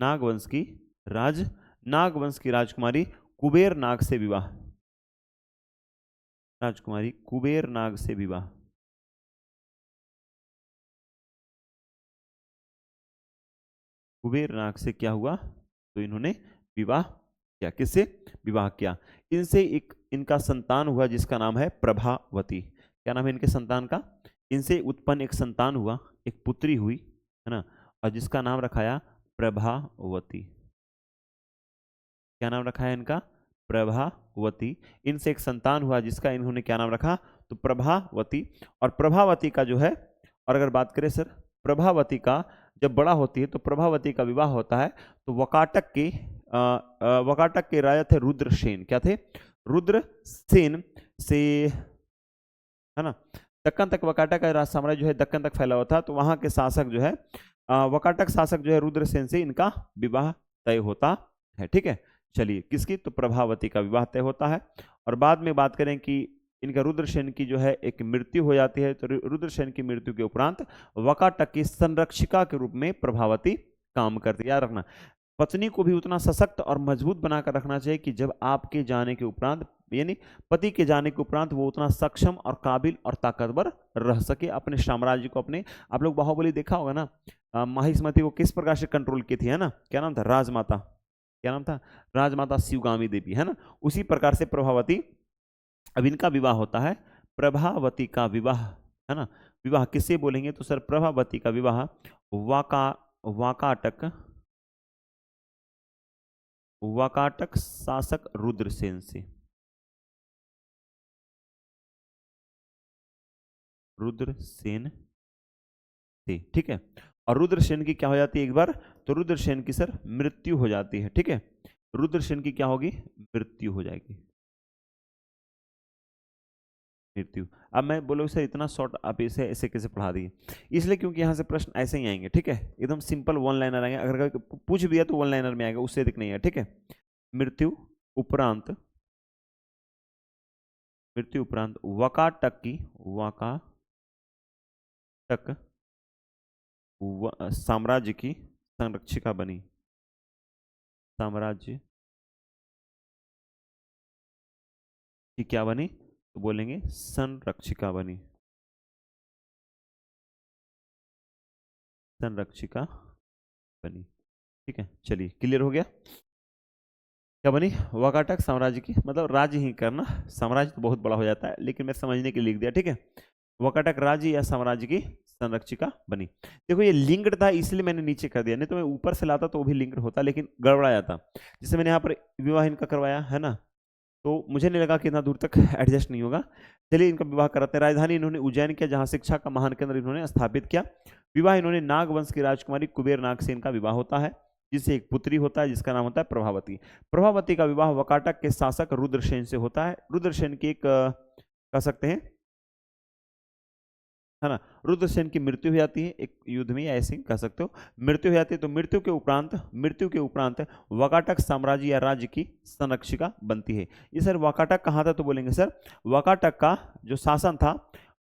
नागवंश की राज, नागवंश की राजकुमारी कुबेर नाग से विवाह, राजकुमारी कुबेर नाग से विवाह। कुबेर नाग से क्या हुआ, तो इन्होंने विवाह किया। किससे विवाह किया? इनसे एक इनका संतान हुआ जिसका नाम है प्रभावती। क्या नाम है इनके संतान का? इनसे उत्पन्न एक संतान हुआ, एक पुत्री हुई, है ना, और जिसका नाम रखाया प्रभावती। क्या नाम रखा है इनका? प्रभावती। इनसे एक संतान हुआ जिसका इन्होंने क्या नाम रखा, तो प्रभावती। और प्रभावती का जो है, और अगर बात करें सर, प्रभावती का जब बड़ा होती है तो प्रभावती का विवाह होता है, तो वकाटक के राजा थे रुद्रसेन। क्या थे? रुद्रसेन से, है ना, दक्कन तक वकाटक का साम्राज्य जो है दक्कन तक फैला हुआ था, तो वहां के शासक जो है वकाटक शासक जो है रुद्रसेन से इनका विवाह तय होता है। ठीक है, चलिए, किसकी? तो प्रभावती का विवाह तय होता है। और बाद में बात करें कि इनका रुद्रसेन की जो है एक मृत्यु हो जाती है, तो रुद्रसेन की मृत्यु के उपरांत वकाटक की संरक्षिका के रूप में प्रभावती काम करती है। याद रखना, पत्नी को भी उतना सशक्त और मजबूत बनाकर रखना चाहिए कि जब आपके जाने के उपरांत, यानी पति के जाने के उपरांत, वो उतना सक्षम और काबिल और ताकतवर रह सके अपने साम्राज्य को। अपने, आप लोग बाहुबली देखा होगा ना, महिष्मति को किस प्रकार से कंट्रोल की थी, है ना, क्या नाम था? राजमाता। क्या नाम था? राजमाता शिवगामी देवी, है ना। उसी प्रकार से प्रभावती, अब इनका विवाह होता है। प्रभावती का विवाह, है ना, विवाह किससे बोलेंगे, तो सर प्रभावती का विवाह वाका वाकाटक वाकाटक शासक रुद्रसेन से। रुद्रसेन से, ठीक है। और रुद्रसेन की क्या हो जाती है एक बार, तो रुद्रसेन की सर मृत्यु हो जाती है। ठीक है, रुद्रसेन की क्या होगी? मृत्यु हो जाएगी, मृत्यु। अब मैं बोलो सर इतना शॉर्ट आप इसे ऐसे कैसे पढ़ा दिए? इसलिए क्योंकि यहाँ से प्रश्न ऐसे ही आएंगे। ठीक है, एकदम सिंपल वन लाइनर आएंगे, अगर पूछ भी है तो वन लाइनर में आएगा, उससे अधिक नहीं है। ठीक है, मृत्यु उपरांत, मृत्यु उपरांत वकाटक की, वकाटक साम्राज्य की संरक्षिका बनी। साम्राज्य की क्या बनी, तो बोलेंगे संरक्षिका बनी। संरक्षिका बनी। ठीक है, चलिए, क्लियर हो गया। क्या बनी? वाकाटक साम्राज्य की, मतलब राज्य ही करना, साम्राज्य तो बहुत बड़ा हो जाता है, लेकिन मैं समझने के लिए लिख दिया। ठीक है, वाकाटक राज्य या साम्राज्य की संरक्षिका बनी। देखो ये लिंक्ड था इसलिए मैंने नीचे कर दिया, नहीं तो मैं ऊपर से लाता तो वो भी लिंक्ड होता, लेकिन गड़बड़ा जाता। जैसे मैंने यहाँ पर विवाह इनका करवाया है ना, तो मुझे नहीं लगा कि इतना दूर तक एडजस्ट नहीं होगा। चलिए, इनका विवाह कराते हैं। राजधानी इन्होंने उज्जैन किया, जहां शिक्षा का महान केंद्र इन्होंने स्थापित किया। विवाह इन्होंने नाग वंश की राजकुमारी कुबेर नाग से इनका विवाह होता है, जिससे एक पुत्री होता है जिसका नाम होता है प्रभावती। प्रभावती का विवाह वकाटक के शासक रुद्रसेन से होता है। रुद्रसेन की एक कह सकते हैं, है ना, रुद्रसेन की मृत्यु हो जाती है एक युद्ध में, या ऐसे कह सकते हो, मृत्यु हो जाती है। तो मृत्यु के उपरांत वाकाटक साम्राज्य या राज्य की संरक्षिका बनती है। ये सर वाकाटक कहाँ था, तो बोलेंगे सर वाकाटक का जो शासन था,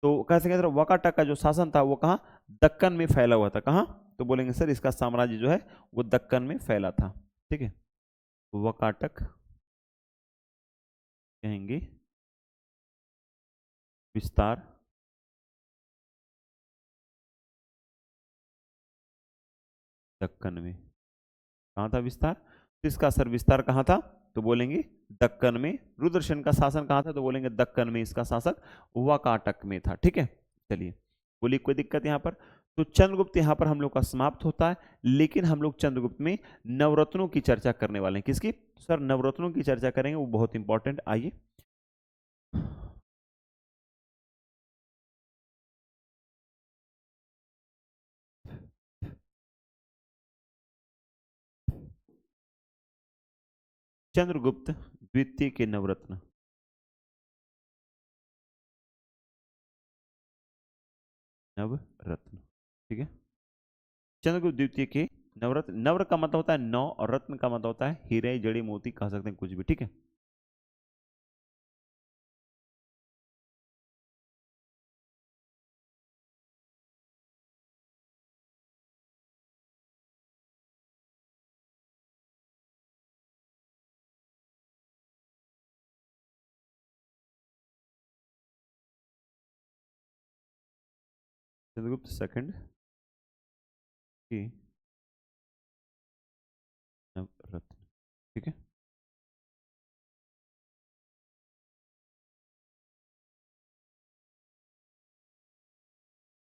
तो कह सकते हैं वाकाटक का जो शासन था वो कहाँ, दक्कन में फैला हुआ था। कहाँ, तो बोलेंगे सर इसका साम्राज्य जो है वो दक्कन में फैला था। ठीक है, वाकाटक कहेंगे विस्तार, दक्कन में। कहाँ था विस्तार, तो इसका सर विस्तार कहाँ था, तो बोलेंगे दक्कन में। रुद्रसेन का शासन कहाँ था, तो बोलेंगे दक्कन में इसका शासक वाकाटक में था। ठीक है, चलिए, बोलिए कोई दिक्कत यहाँ पर? तो चंद्रगुप्त यहाँ पर हम लोग का समाप्त होता है, लेकिन हम लोग चंद्रगुप्त में नवरत्नों की चर्चा करने वाले हैं। किसकी? सर नवरत्नों की चर्चा करेंगे, वो बहुत इंपॉर्टेंट। आइए, चंद्रगुप्त द्वितीय के नवरत्न। नवरत्न, ठीक है, चंद्रगुप्त द्वितीय के नवरत्न। नवर का मतलब होता है नौ, और रत्न का मतलब होता है हीरे, जड़ी, मोती, कह सकते हैं कुछ भी। ठीक है, चंद्रगुप्त सेकंड की नवरत्न। ठीक है,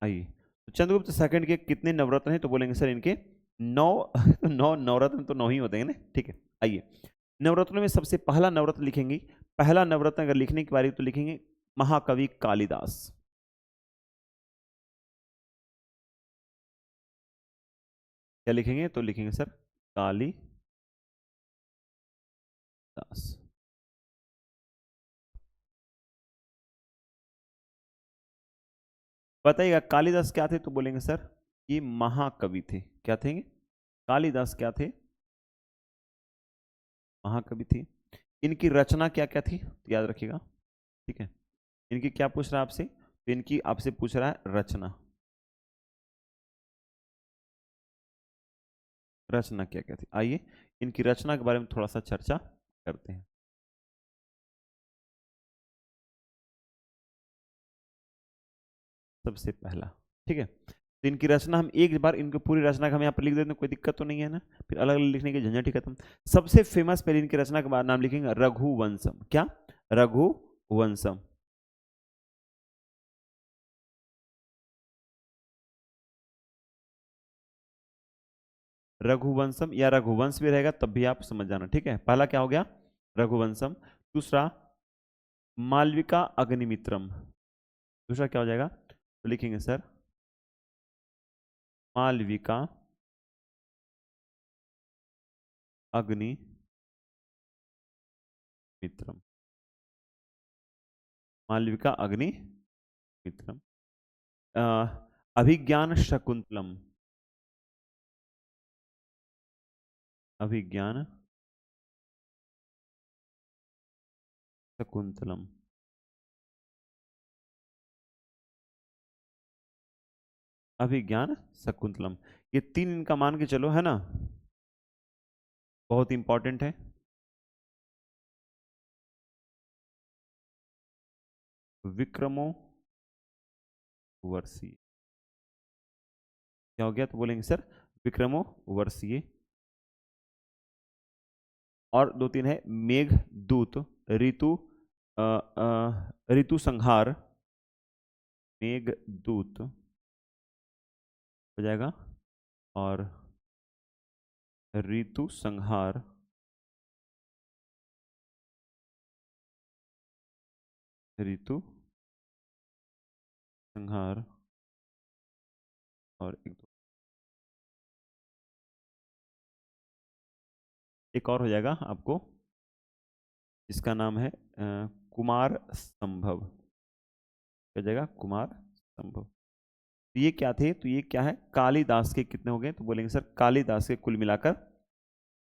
आइए। तो चंद्रगुप्त सेकंड के कितने नवरत्न हैं? तो बोलेंगे सर इनके 9। तो 9 नवरत्न तो 9 ही होते हैं ना, ठीक है। आइए, नवरत्नों में सबसे पहला नवरत्न लिखेंगे। पहला नवरत्न अगर लिखने की बारी तो लिखेंगे महाकवि कालिदास। क्या लिखेंगे? तो लिखेंगे सर कालिदास। बताइएगा कालिदास क्या थे? तो बोलेंगे सर ये महाकवि थे। क्या थे? कालिदास क्या थे? महाकवि थे। इनकी रचना क्या क्या थी? तो याद रखिएगा, ठीक है। इनकी क्या पूछ रहा है आपसे? तो इनकी आपसे पूछ रहा है रचना। रचना क्या क्या थी? आइए इनकी रचना के बारे में थोड़ा सा चर्चा करते हैं। सबसे पहला, ठीक है। तो इनकी रचना हम एक बार इनकी पूरी रचना का हम यहाँ पर लिख देते हैं, कोई दिक्कत तो नहीं है ना? फिर अलग अलग लिखने की झंझट ही खत्म। सबसे फेमस पहले इनकी रचना के बाद नाम लिखेंगे रघुवंशम। क्या? रघुवंशम। रघुवंशम या रघुवंश भी रहेगा तब भी आप समझ जाना, ठीक है। पहला क्या हो गया? रघुवंशम। दूसरा मालविका अग्निमित्रम। दूसरा क्या हो जाएगा? तो लिखेंगे सर मालविका अग्निमित्रम। मालविका अग्निमित्रम। अ, अभिज्ञान शकुंतलम। अभिज्ञान शकुंतलम। अभिज्ञान शकुंतलम। ये तीन इनका मान के चलो, है ना? बहुत इंपॉर्टेंट है। विक्रमो वर्षीय। क्या हो गया? तो बोलेंगे सर विक्रमो वर्षीय। और दो तीन है मेघदूत, ऋतु ऋतु संहार। मेघदूत हो जाएगा। और ऋतु संहार। ऋतु संहार। और एक और हो जाएगा आपको, इसका नाम है कुमार संभव। क्या जाएगा? कुमार संभव। तो ये क्या थे? तो ये क्या है? कालिदास के कितने हो गए? तो बोलेंगे सर कालिदास के कुल मिलाकर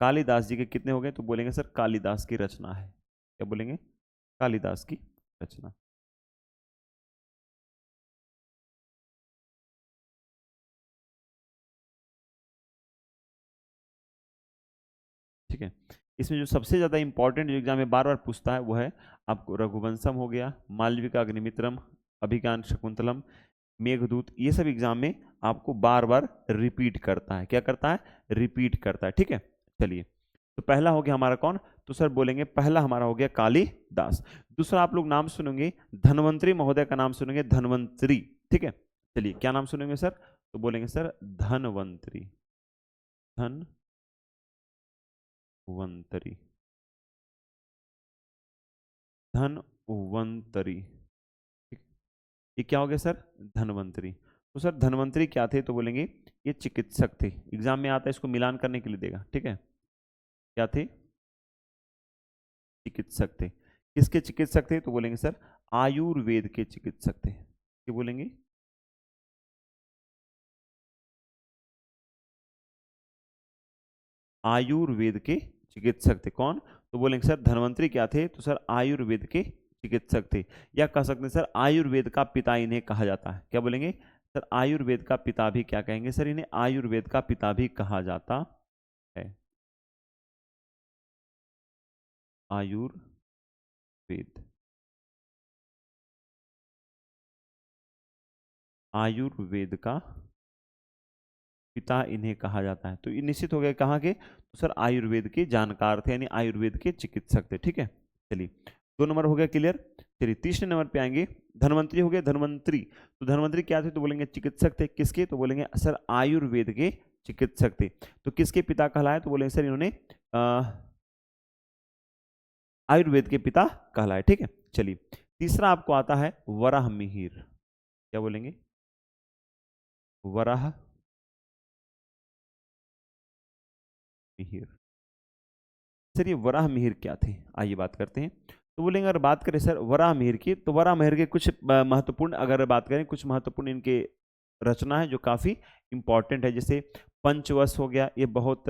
कालिदास जी के कितने हो गए? तो बोलेंगे सर कालिदास की रचना है। क्या बोलेंगे? कालिदास की रचना। ठीक है। इसमें जो सबसे ज्यादा इंपॉर्टेंट जो एग्जाम में बार बार पूछता है वो है आपको रघुवंशम हो गया, मालविका अग्निमित्रम, अभिज्ञान शकुंतलम, मेघदूत। ये सब एग्जाम में आपको बार बार रिपीट करता है। क्या करता है? रिपीट करता है, ठीक है। चलिए, तो पहला हो गया हमारा कौन? तो सर बोलेंगे पहला हमारा हो गया कालिदास। दूसरा आप लोग नाम सुनेंगे धन्वंतरी महोदय का नाम सुनेंगे, धन्वंतरी। ठीक है, चलिए क्या नाम सुनेंगे सर? तो बोलेंगे सर धनवंतरी। धनवंतरी। धनवंतरी। ठीक। ये क्या हो गया सर? धनवंतरी। तो सर धनवंतरी क्या थे? तो बोलेंगे ये चिकित्सक थे। एग्जाम में आता है, इसको मिलान करने के लिए देगा, ठीक है। क्या थे? चिकित्सक थे। किसके चिकित्सक थे? तो बोलेंगे सर आयुर्वेद के चिकित्सक थे। क्या बोलेंगे? आयुर्वेद के चिकित्सक थे। कौन? तो बोलेंगे सर धन्वंतरी क्या थे? तो सर आयुर्वेद के चिकित्सक थे। या कह सकते हैं सर आयुर्वेद का पिता इन्हें कहा जाता है। क्या बोलेंगे? सर आयुर्वेद का पिता भी क्या कहेंगे सर? इन्हें आयुर्वेद का पिता भी कहा जाता है। आयुर्वेद। आयुर्वेद का पिता इन्हें कहा जाता है। तो ये निश्चित हो गया कहाँ के, तो सर आयुर्वेद के जानकार थे, यानी आयुर्वेद के चिकित्सक थे। ठीक है, चलिए 2 नंबर हो गया क्लियर। चलिए तीसरे नंबर पे आएंगे, धन्वंतरी हो गया। धन्वंतरी, तो धन्वंतरी क्या थे, तो बोलेंगे चिकित्सक थे। किसके, तो बोलेंगे सर आयुर्वेद के चिकित्सक थे। तो किसके पिता कहलाए, तो बोलेंगे सर इन्होंने आयुर्वेद के पिता कहलाए। ठीक है, चलिए तीसरा आपको आता है वराह मिहिर। क्या बोलेंगे, वराह मिहिर। सर ये वराह मिहिर क्या थे, आइए बात करते हैं। तो बोलेंगे अगर बात करें सर वराह मिहिर की, तो वराह मिहिर के कुछ महत्वपूर्ण, अगर बात करें कुछ महत्वपूर्ण इनके रचना है जो काफी इंपॉर्टेंट है। जैसे पंचवश हो गया, ये बहुत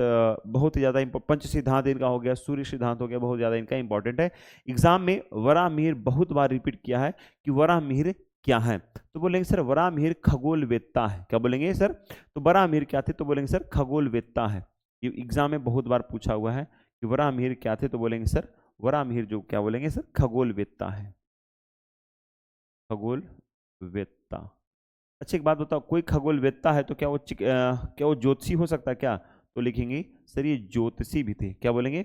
ही ज्यादा पंच सिद्धांत इनका हो गया, सूर्य सिद्धांत हो गया, बहुत ज्यादा इनका इंपॉर्टेंट है। एग्जाम में वराह मिहिर बहुत बार रिपीट किया है कि वराह मिहिर क्या है। तो बोलेंगे सर वराह मिहिर खगोलवेत्ता है। क्या बोलेंगे सर, तो वराह मिहिर क्या थे, तो बोलेंगे सर खगोलवेत्ता है। ये एग्जाम में बहुत बार पूछा हुआ है कि वराह मिहिर क्या थे, तो बोलेंगे सर वराह मिहिर जो क्या बोलेंगे सर खगोलवेत्ता है, खगोलवेत्ता। अच्छा एक बात बताओ, कोई खगोलवेत्ता है तो क्या वो क्या वो ज्योतिषी हो सकता है क्या, तो लिखेंगे सर ये ज्योतिषी भी थे। क्या बोलेंगे,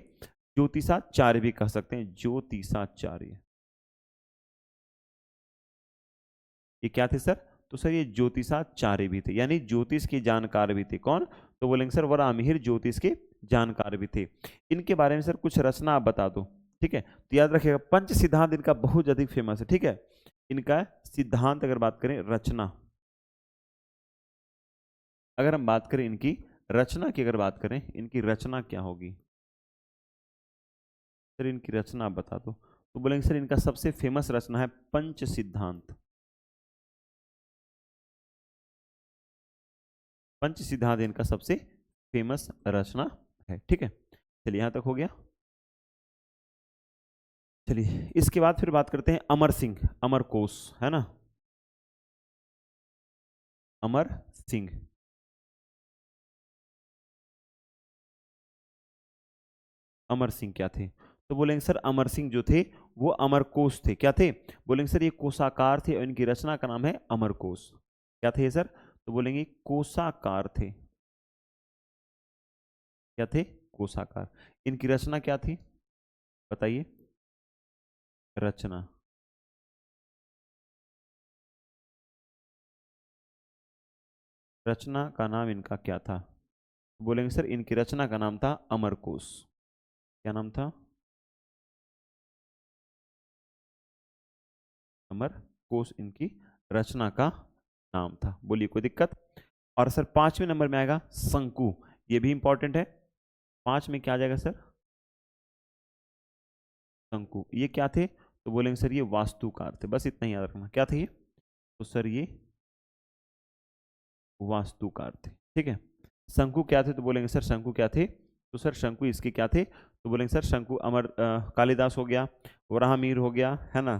ज्योतिषाचार्य भी कह सकते हैं, ज्योतिषाचार्य। ये क्या थे सर, तो सर ये ज्योतिषाचार्य भी थे, यानी ज्योतिष के जानकार भी थे। कौन, तो बोलेंगे सर वराहमिहिर ज्योतिष के जानकार भी थे। इनके बारे में सर कुछ रचना आप बता दो। ठीक है, तो याद रखिएगा पंच सिद्धांत इनका बहुत अधिक फेमस है। ठीक है, इनका सिद्धांत अगर बात करें, रचना अगर हम बात करें इनकी रचना की, अगर बात करें इनकी रचना क्या होगी, सर इनकी रचना आप बता दो। तो बोलेंगे सर इनका सबसे फेमस रचना है पंच सिद्धांत। पंच सिद्धांत इनका सबसे फेमस रचना है। ठीक है, चलिए यहां तक हो गया। चलिए इसके बाद फिर बात करते हैं अमर सिंह, अमरकोश है ना, अमर सिंह। अमर सिंह क्या थे, तो बोलेंगे सर अमर सिंह जो थे वो अमरकोश थे। क्या थे, बोलेंगे सर ये कोशाकार थे और इनकी रचना का नाम है अमरकोश। क्या थे सर, तो बोलेंगे कोशाकार थे। क्या थे, कोशाकार। इनकी रचना क्या थी, बताइए, रचना। रचना का नाम इनका क्या था, बोलेंगे सर इनकी रचना का नाम था अमरकोश। क्या नाम था, अमरकोश इनकी रचना का नाम था। बोलिए कोई दिक्कत। और सर 5वें नंबर में आएगा शंकु, ये भी इंपॉर्टेंट है। 5 में क्या आ जाएगा सर, शंकु। ये क्या थे, तो बोलेंगे सर ये वास्तुकार थे। बस इतना ही याद रखना, क्या थे ये, तो सर ये वास्तुकार थे। ठीक है, शंकु क्या थे, तो बोलेंगे सर शंकु क्या थे, तो सर शंकु इसके क्या थे, तो बोलेंगे सर शंकु कालिदास हो गया, वराहमिहिर हो गया है ना,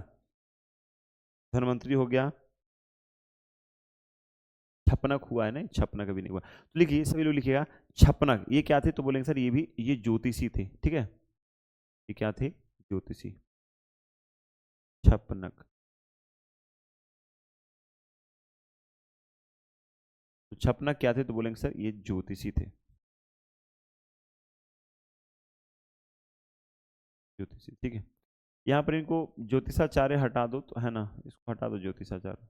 धन्वंतरी हो गया, छपनक हुआ है ना, छपनक अभी नहीं हुआ। तो लिखिए सभी लोग लिखिएगा छपनक, ये क्या थे, तो बोलेंगे सर ये भी ये ज्योतिषी थे। ठीक है, ये क्या थे, ज्योतिषी। छपनक, तो छपनक क्या थे, तो बोलेंगे सर ये ज्योतिषी थे, ज्योतिषी। ठीक है, यहाँ पर इनको ज्योतिषाचार्य हटा दो तो है ना, इसको हटा दो ज्योतिषाचार्य,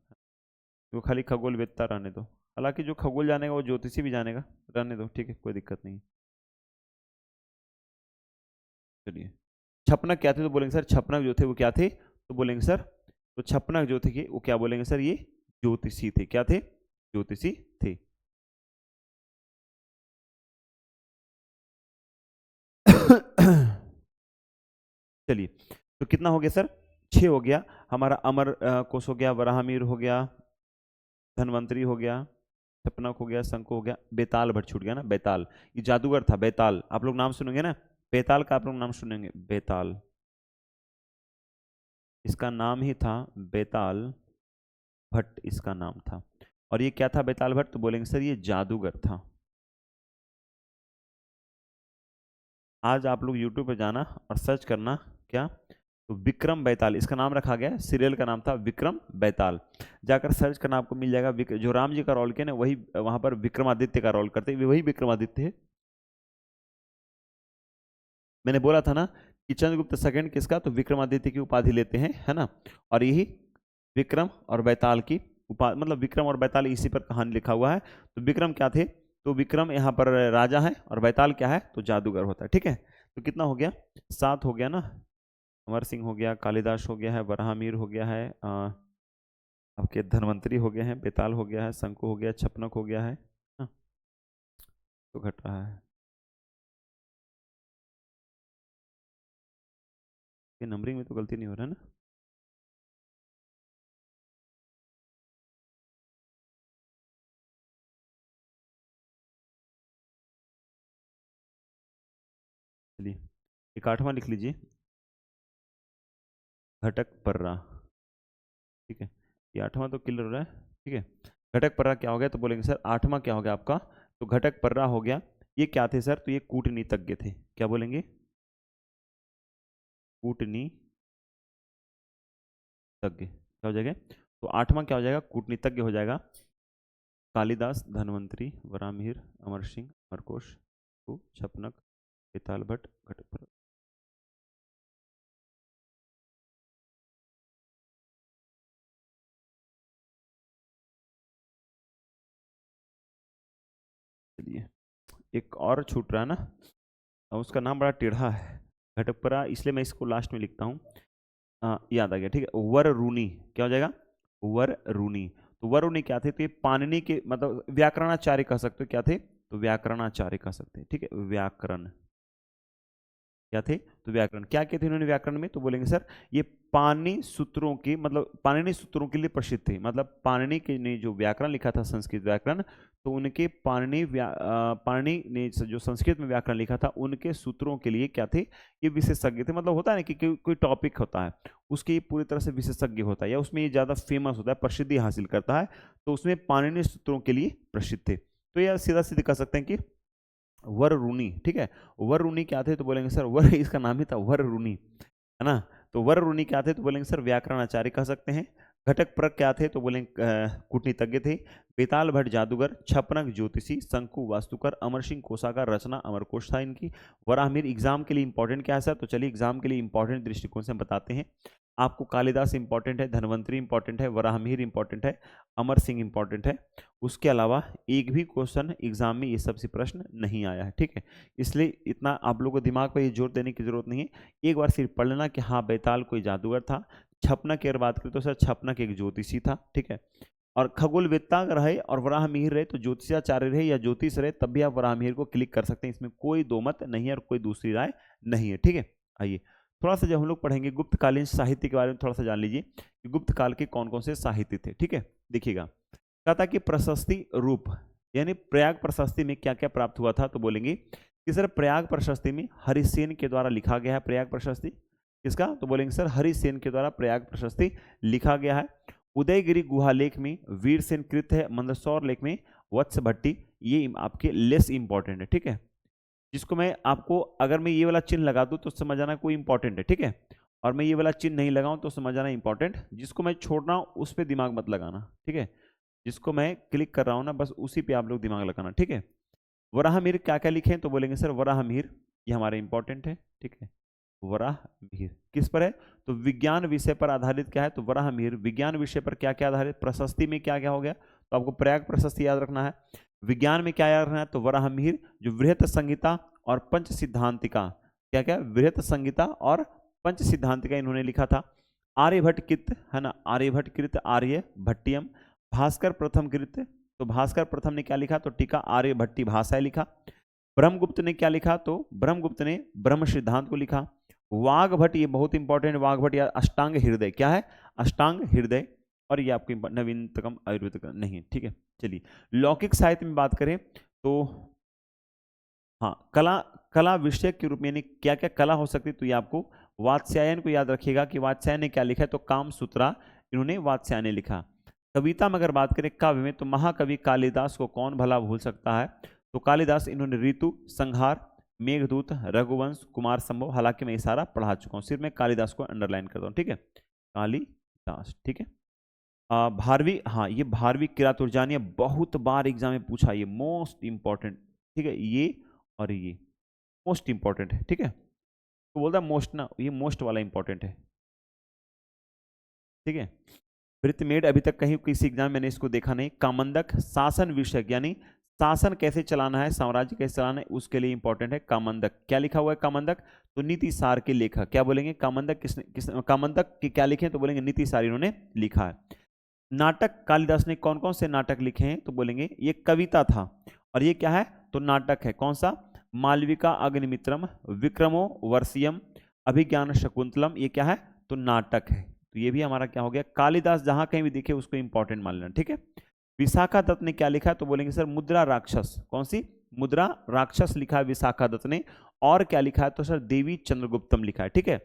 तो खाली खगोलवेत्ता रहने दो। हालांकि जो खगोल जानेगा वो ज्योतिषी भी जानेगा, रहने दो। ठीक है, कोई दिक्कत नहीं। चलिए छपनक क्या थे, तो बोलेंगे सर छपनक जो थे वो क्या थे, तो बोलेंगे सर, तो छपनक जो थे कि वो क्या बोलेंगे सर, ये ज्योतिषी थे। क्या थे, ज्योतिषी थे। चलिए तो कितना हो गया सर, 6 हो गया हमारा। अमर कोश हो गया, वराहमिहिर हो गया, धन्वंतरी हो गया, छपनक हो गया, शंकु हो गया, बेताल भट्ट छूट गया ना, बेताल। ये जादूगर था बेताल, आप लोग नाम सुनेंगे ना, बेताल का आप लोग नाम सुनेंगे, बेताल। इसका नाम ही था बेताल भट्ट, इसका नाम था। और ये क्या था बेताल भट्ट, तो बोलेंगे सर ये जादूगर था। आज आप लोग यूट्यूब पे जाना और सर्च करना क्या, तो विक्रम बेताल इसका नाम रखा गया, सीरियल का नाम था विक्रम बेताल। जाकर सर्च करना आपको मिल जाएगा। जो राम जी का रोल किया ना वही वहां पर विक्रमादित्य का रोल करते, वही विक्रमादित्य है। मैंने बोला था ना कि चंद्रगुप्त सेकंड किसका, तो विक्रमादित्य की उपाधि लेते हैं, है ना। और यही विक्रम और बैताल की मतलब विक्रम और बैताल इसी पर कहानी लिखा हुआ है। तो विक्रम क्या थे, तो विक्रम यहाँ पर राजा है, और बैताल क्या है, तो जादूगर होता है। ठीक है, तो कितना हो गया, 7 हो गया ना। अमर सिंह हो गया, कालिदास हो गया है, वराहमिहिर हो गया है, आपके धन्वंतरी हो गए हैं, बेताल हो गया है, शंकु हो गया, छपनक हो गया है ना? तो घट रहा है, ये नंबरिंग में तो गलती नहीं हो रहा है ना। चलिए एक 8वां लिख लीजिए, घटक पर्रा। ठीक है, ये 8वां तो क्लियर हो रहा है। ठीक है, घटक पर्रा क्या हो गया, तो बोलेंगे सर 8वां क्या हो गया आपका, तो घटक पर्रा हो गया। ये क्या थे सर, तो ये कूटनीतज्ञ थे। क्या बोलेंगे, कूटनीतज्ञ। क्या हो जाएगा, तो 8वां क्या हो जाएगा, कूटनीतज्ञ हो जाएगा। कालिदास, धन्वंतरी, वराहमिहिर, अमर सिंह, अमरकोश, छपनक, बेताल भट्ट, घटक पर्रा। चलिए एक और छूट रहा है ना, और उसका नाम बड़ा टेढ़ा है, घटकपरा, इसलिए मैं इसको लास्ट में लिखता हूँ। याद आ गया, ठीक है, वररूनी। क्या हो जाएगा, वररूनी। तो वररूनी क्या थे, तो ये पाणिनि के मतलब व्याकरणाचार्य कह सकते हो, क्या थे, तो व्याकरणाचार्य कह सकते हैं। ठीक है, व्याकरण क्या थे, तो व्याकरण क्या कहते थे उन्होंने व्याकरण में, तो बोलेंगे सर ये पाणिनि सूत्रों की मतलब पाणिनि सूत्रों के लिए प्रसिद्ध थे। मतलब पाणिनि के ने जो व्याकरण लिखा था संस्कृत व्याकरण, तो उनके पाणिनि ने जो संस्कृत में व्याकरण लिखा था उनके सूत्रों के लिए क्या थे, ये विशेषज्ञ थे। मतलब होता है ना कि कोई टॉपिक होता है उसके पूरी तरह से विशेषज्ञ होता है, या उसमें ये ज्यादा फेमस होता है, प्रसिद्धि हासिल करता है, तो उसमें पाणिनि सूत्रों के लिए प्रसिद्ध थे। तो यह सीधा सीधे कह सकते हैं कि वररूनी। ठीक है, वररूनी क्या थे, तो बोलेंगे सर वर इसका नाम ही था वररूनी, है ना। तो वररूनी क्या थे, तो बोलेंगे सर व्याकरणाचार्य कह सकते हैं। घटक प्रक क्या थे, तो बोलेंगे कूटनीतज्ञ थे। बेताल भट्ट जादूगर, छपनक ज्योतिषी, शंकु वास्तुकर, अमर सिंह कोषागार रचना अमरकोश था इनकी। वराहमिहिर एग्जाम के लिए इंपॉर्टेंट क्या है सर, तो चलिए एग्जाम के लिए इंपॉर्टेंट दृष्टिकोण से हम बताते हैं आपको। कालिदास इंपॉर्टेंट है, धन्वंतरी इंपॉर्टेंट है, वराहमिहिर इंपॉर्टेंट है, अमर सिंह इंपॉर्टेंट है। उसके अलावा एक भी क्वेश्चन एग्जाम में ये सबसे प्रश्न नहीं आया है। ठीक है, इसलिए इतना आप लोगों को दिमाग पर ये जोर देने की जरूरत नहीं है। एक बार सिर्फ पढ़ लेना कि हाँ बेताल कोई जादूगर था। छपनक की अगर बात करें तो सर छपनक एक ज्योतिषी था। ठीक है, और खगोलवेत्ता अगर रहे और वराहमिहिर रहे तो ज्योतिषाचार्य रहे या ज्योतिष रहे तब भी आप वराहमिहिर को क्लिक कर सकते हैं, इसमें कोई दो मत नहीं है और कोई दूसरी राय नहीं है। ठीक है, आइए थोड़ा सा जब हम लोग पढ़ेंगे गुप्तकालीन साहित्य के बारे में थोड़ा सा जान लीजिए कि गुप्त काल के कौन कौन से साहित्य थे। ठीक है, देखिएगा कहा था कि प्रशस्ति रूप यानी प्रयाग प्रशस्ति में क्या क्या प्राप्त हुआ था, तो बोलेंगे कि सर प्रयाग प्रशस्ति में हरिसेन के द्वारा लिखा गया है। प्रयाग प्रशस्ति किसका, तो बोलेंगे सर हरिसेन के द्वारा प्रयाग प्रशस्ति लिखा गया है। उदयगिरी गुहा लेख में वीरसेन कृत है। मंदसौर लेख में वत्स भट्टी, ये आपके लेस इंपॉर्टेंट है। ठीक है, जिसको मैं आपको अगर मैं ये वाला चिन्ह लगा दूं तो समझ आना कोई इंपॉर्टेंट है। ठीक है, और मैं ये वाला चिन्ह नहीं लगाऊं तो समझ आना इंपॉर्टेंट। जिसको मैं छोड़ रहा हूं उस पर दिमाग मत लगाना। ठीक है, जिसको मैं क्लिक कर रहा हूं ना बस उसी पे आप लोग दिमाग लगाना। ठीक है, वराहमिहिर क्या क्या लिखे, तो बोलेंगे सर वराहमिहिर ये हमारे इंपॉर्टेंट है। ठीक है, वराहमिहिर किस पर है, तो विज्ञान विषय पर आधारित क्या है, तो वराहमिहिर विज्ञान विषय पर क्या क्या आधारित। प्रशस्ति में क्या क्या हो गया, तो आपको प्रयाग प्रशस्ति याद रखना है। विज्ञान में क्या याद रखना है, तो वराहमिहिर जो वृहत संहिता और पंच सिद्धांतिका, क्या क्या वृहत संहिता और पंच सिद्धांतिका इन्होंने लिखा था। आर्यभट्ट कृत है ना, आर्यभट्ट कृत आर्य भट्टियम। भास्कर प्रथम कृत, तो भास्कर प्रथम ने क्या लिखा, तो टीका आर्यभट्टी भाषा लिखा। ब्रह्मगुप्त ने क्या लिखा, तो ब्रह्मगुप्त ने ब्रह्म सिद्धांत को लिखा। वाघभट्ट ये बहुत इंपॉर्टेंट, वाघभट्ट या अष्टांग हृदय क्या है, अष्टांग हृदय, और ये आपको नवीनतम आयुर्वेद नहीं है। ठीक है, चलिए लौकिक साहित्य में बात करें तो हाँ कला, कला विषय के रूप में यानी क्या क्या कला हो सकती है, तो ये आपको वात्स्यायन को याद रखिएगा कि वात्स्यायन ने क्या लिखा है, तो कामसूत्रा इन्होंने वात्स्यायन ने लिखा। कविता में अगर बात करें काव्य में तो महाकवि कालिदास को कौन भला भूल सकता है, तो कालिदास इन्होंने ऋतु, संहार, मेघदूत, रघुवंश, कुमार संभव, हालांकि मैं ये सारा पढ़ा चुका हूँ, सिर्फ मैं कालिदास को अंडरलाइन करता हूँ, ठीक है, कालिदास, ठीक है। भारवी, हाँ ये भारवी किरातुर्जानी बहुत बार एग्जाम में पूछा, ये मोस्ट इंपॉर्टेंट, ठीक है, ये और ये मोस्ट इंपॉर्टेंट है, ठीक है, तो बोलता मोस्ट ना, ये मोस्ट वाला इंपॉर्टेंट है, ठीक है। वृत्तमेढ़ अभी तक कहीं किसी एग्जाम में मैंने इसको देखा नहीं। कामंदक शासन विषयक, यानी शासन कैसे चलाना है, साम्राज्य कैसे चलाना है, उसके लिए इंपॉर्टेंट है कामंदक। क्या लिखा हुआ है कामंदक, तो नीति सार के लेखक, क्या बोलेंगे कामंदक किसने कामंदक की क्या लिखे, तो बोलेंगे नीति सार इन्होंने लिखा है। नाटक कालिदास ने कौन कौन से नाटक लिखे हैं, तो बोलेंगे ये कविता था, और ये क्या है, तो नाटक है, कौन सा, मालविका अग्निमित्रम, विक्रमो वर्षियम, अभिज्ञान शकुंतलम, ये क्या है, तो नाटक है। तो ये भी हमारा क्या हो गया, कालिदास जहां कहीं भी दिखे उसको इंपॉर्टेंट मान लेना, ठीक है। विशाखा दत्त ने क्या लिखा है, तो बोलेंगे सर मुद्रा राक्षस, कौन सी, मुद्रा राक्षस लिखा है विशाखा दत्त ने, और क्या लिखा है, तो सर देवी चंद्रगुप्तम लिखा है, ठीक है,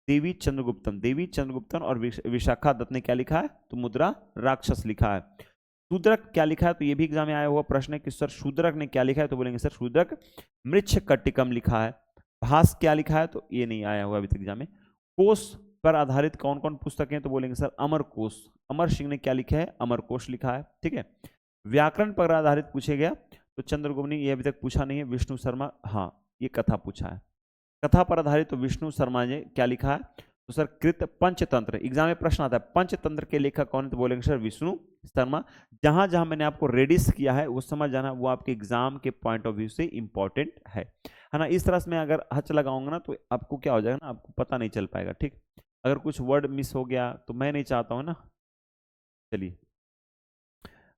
देवी चंद्रगुप्तम और विशाखा दत्त ने क्या लिखा है, तो मुद्रा राक्षस लिखा है। शूद्रक क्या लिखा है, तो ये भी एग्जाम में आया हुआ प्रश्न है कि सर शूद्रक ने क्या लिखा है, तो बोलेंगे सर शूद्रक मृच्छकटिकम लिखा है। भास क्या लिखा है, तो ये नहीं आया हुआ अभी तक एग्जाम में। कोश पर आधारित कौन कौन पुस्तकें, तो बोलेंगे सर अमर कोश, अमर सिंह ने क्या लिखा है, अमर कोश लिखा है, ठीक है। व्याकरण पर आधारित पूछे गया, तो चंद्रगुप्त ने ये अभी तक पूछा नहीं है, विष्णु शर्मा, हाँ ये कथा पूछा है, कथा पर आधारित तो विष्णु शर्मा ने क्या लिखा है, तो सर कृत पंचतंत्र, एग्जाम में प्रश्न आता है पंचतंत्र के लेखक कौन है, तो बोलेंगे सर विष्णु शर्मा। जहां जहां मैंने आपको रेडिस किया है वो समझ जाना, वो आपके एग्जाम के पॉइंट ऑफ व्यू से इंपॉर्टेंट है ना। इस तरह से मैं अगर हच लगाऊंगा ना तो आपको क्या हो जाएगा ना, आपको पता नहीं चल पाएगा, ठीक। अगर कुछ वर्ड मिस हो गया तो मैं नहीं चाहता हूं ना, चलिए,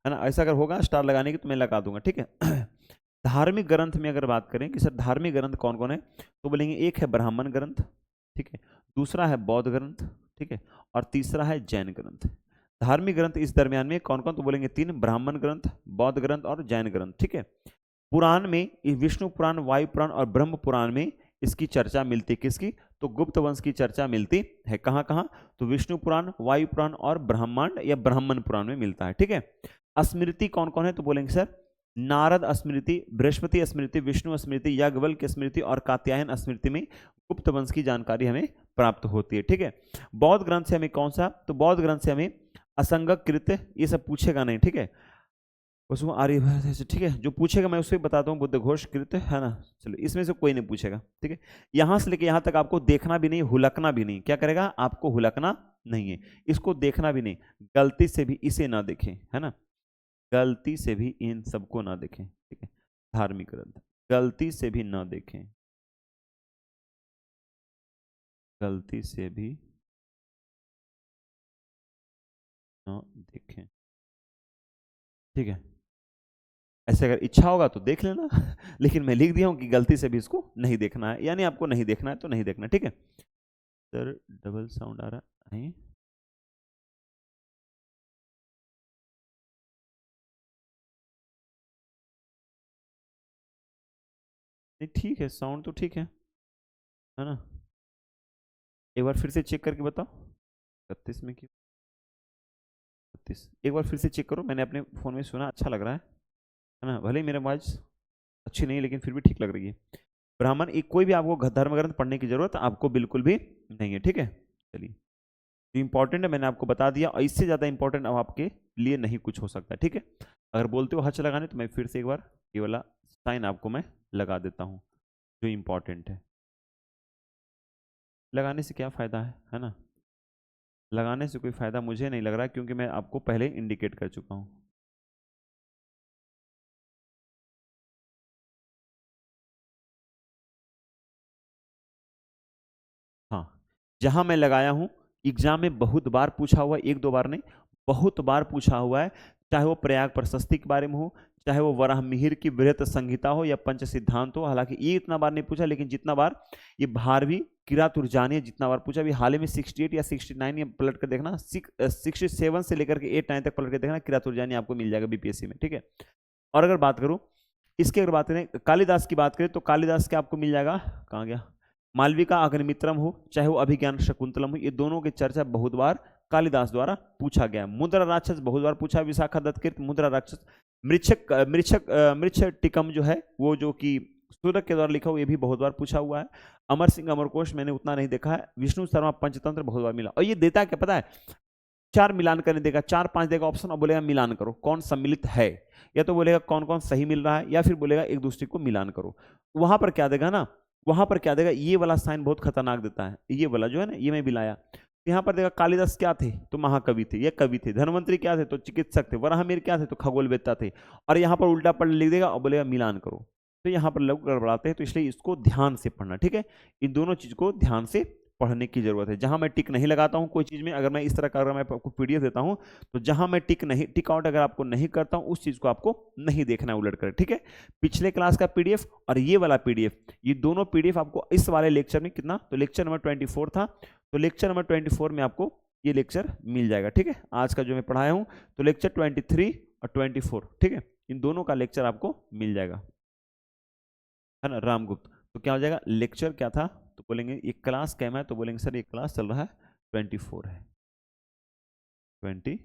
है ना, ऐसा अगर होगा स्टार लगाने की तो मैं लगा दूंगा, ठीक है। धार्मिक ग्रंथ में अगर बात करें कि सर धार्मिक ग्रंथ कौन कौन है, तो बोलेंगे एक है ब्राह्मण ग्रंथ, ठीक है, दूसरा है बौद्ध ग्रंथ, ठीक है, और तीसरा है जैन ग्रंथ। धार्मिक ग्रंथ इस दरमियान में कौन कौन, तो बोलेंगे 3, ब्राह्मण ग्रंथ, बौद्ध ग्रंथ और जैन ग्रंथ, ठीक है। पुराण में विष्णु पुराण, वायु पुराण और ब्रह्म पुराण में इसकी चर्चा मिलती है, किसकी, तो गुप्त वंश की चर्चा मिलती है, कहाँ कहाँ, तो विष्णु पुराण, वायु पुराण और ब्रह्मांड या ब्राह्मण पुराण में मिलता है, ठीक है। स्मृति कौन कौन है, तो बोलेंगे सर नारद स्मृति, बृहस्पति स्मृति, विष्णु स्मृति, याज्ञवल्क्य स्मृति और कात्यायन स्मृति में गुप्त वंश की जानकारी हमें प्राप्त होती है, ठीक है। बौद्ध ग्रंथ से हमें कौन सा, तो बौद्ध ग्रंथ से हमें असंगक कृत्य, ये सब पूछेगा नहीं, ठीक है, उसमें आर्यभट्ट, ठीक है, जो पूछेगा मैं उससे बताता हूँ, बुद्ध घोष कृत्य, है ना, चलो इसमें से कोई नहीं पूछेगा, ठीक है। यहां से लेके यहां तक आपको देखना भी नहीं, हुलकना भी नहीं, क्या करेगा, आपको हुलकना नहीं है, इसको देखना भी नहीं, गलती से भी इसे ना देखें, है ना, गलती से भी इन सबको ना देखें, ठीक है, धार्मिक ग्रंथ गलती से भी ना देखें, गलती से भी ना देखें, ठीक है। ऐसे अगर इच्छा होगा तो देख लेना लेकिन मैं लिख दिया हूं कि गलती से भी इसको नहीं देखना है, यानी आपको नहीं देखना है तो नहीं देखना, ठीक है। सर डबल साउंड आ रहा है, नहीं ठीक है, साउंड तो ठीक है ना। एक बार फिर से चेक करके बताओ, 31 में क्यों, 32 एक बार फिर से चेक करो, मैंने अपने फ़ोन में सुना, अच्छा लग रहा है ना, भले ही मेरा आवाज़ अच्छी नहीं लेकिन फिर भी ठीक लग रही है। ब्राह्मण, एक कोई भी आपको धर्म ग्रंथ पढ़ने की जरूरत आपको बिल्कुल भी नहीं है, ठीक है। चलिए, जो इंपॉर्टेंट है मैंने आपको बता दिया, और इससे ज़्यादा इंपॉर्टेंट अब आपके लिए नहीं कुछ हो सकता, ठीक है। अगर बोलते हो हच लगाने तो मैं फिर से एक बार ये वाला साइन आपको मैं लगा देता हूँ जो इंपॉर्टेंट है। लगाने से क्या फ़ायदा है ना, लगाने से कोई फ़ायदा मुझे नहीं लग रहा क्योंकि मैं आपको पहले इंडिकेट कर चुका हूँ। हाँ, जहाँ मैं लगाया हूँ एग्जाम में बहुत बार पूछा हुआ है, एक दो बार नहीं, बहुत बार पूछा हुआ है, चाहे वो प्रयाग प्रशस्ति के बारे में हो, चाहे वो वराहमिहिर की वृहत संहिता हो या पंच सिद्धांत हो। हालांकि ये इतना बार नहीं पूछा, लेकिन जितना बार ये भारवी किरातुर्जानी जितना बार पूछा, अभी हाल ही में 68 या 69 या पलट कर देखना, 67 से लेकर के 8-9 तक पलट कर देखना, किरातुर्जानी आपको मिल जाएगा बीपीएससी में, ठीक है। और अगर बात करूँ इसकी, अगर बात करें कालिदास की बात करें तो कालिदास के आपको मिल जाएगा, कहाँ गया, मालविका अग्निमित्रम हो चाहे वो अभिज्ञान शकुंतलम हो, ये दोनों की चर्चा बहुत बार कालिदास द्वारा पूछा गया। मुद्रा राक्षस बहुत बार पूछा, विशाखा दत्त कृत मुद्रा राक्षस। मृच्छक टिकम जो है वो जो कि सूरत के द्वारा लिखा हुआ, ये भी बहुत बार पूछा हुआ है। अमर सिंह अमरकोश मैंने उतना नहीं देखा है। विष्णु शर्मा पंचतंत्र बहुत बार मिला। और ये देता क्या पता है, 4 मिलान करने देगा, 4-5 देगा ऑप्शन और बोलेगा मिलान करो कौन सम्मिलित है, या तो बोलेगा कौन कौन सही मिल रहा है, या फिर बोलेगा एक दूसरे को मिलान करो। वहां पर क्या देगा ना, वहां पर क्या देगा, ये वाला साइन बहुत खतरनाक देता है, ये वाला जो है ना, ये मैं मिलाया। यहाँ पर देखा कालिदास क्या थे, तो महाकवि थे, ये कवि थे। धनवंतरी क्या थे, तो चिकित्सक थे। वराहमिहिर क्या थे, तो खगोलवेत्ता थे। और यहाँ पर उल्टा पढ़ लिख देगा और बोलेगा मिलान करो, तो यहाँ पर लोग गड़बड़ाते हैं। तो इसलिए इसको ध्यान से पढ़ना, ठीक है। इन दोनों चीज को ध्यान से पढ़ने की जरूरत है। जहां मैं टिक नहीं लगाता हूं कोई चीज में, अगर मैं इस तरह का अगर मैं आपको पीडीएफ देता हूं, तो जहां मैं टिक आउट अगर आपको नहीं करता हूं, उस चीज को आपको नहीं देखना है उलट कर, ठीक है। पिछले क्लास का पीडीएफ और ये वाला पीडीएफ, ये दोनों पीडीएफ आपको इस वाले लेक्चर में कितना, तो लेक्चर नंबर 24 था, तो लेक्चर नंबर 24 में आपको ये लेक्चर मिल जाएगा, ठीक है। आज का जो मैं पढ़ाया हूं, तो लेक्चर 23 और 24, ठीक है, इन दोनों का लेक्चर आपको मिल जाएगा, है ना। रामगुप्त, तो क्या हो जाएगा, लेक्चर क्या था, तो बोलेंगे ये क्लास कैम है, तो बोलेंगे सर ये क्लास चल रहा है 24 है, 24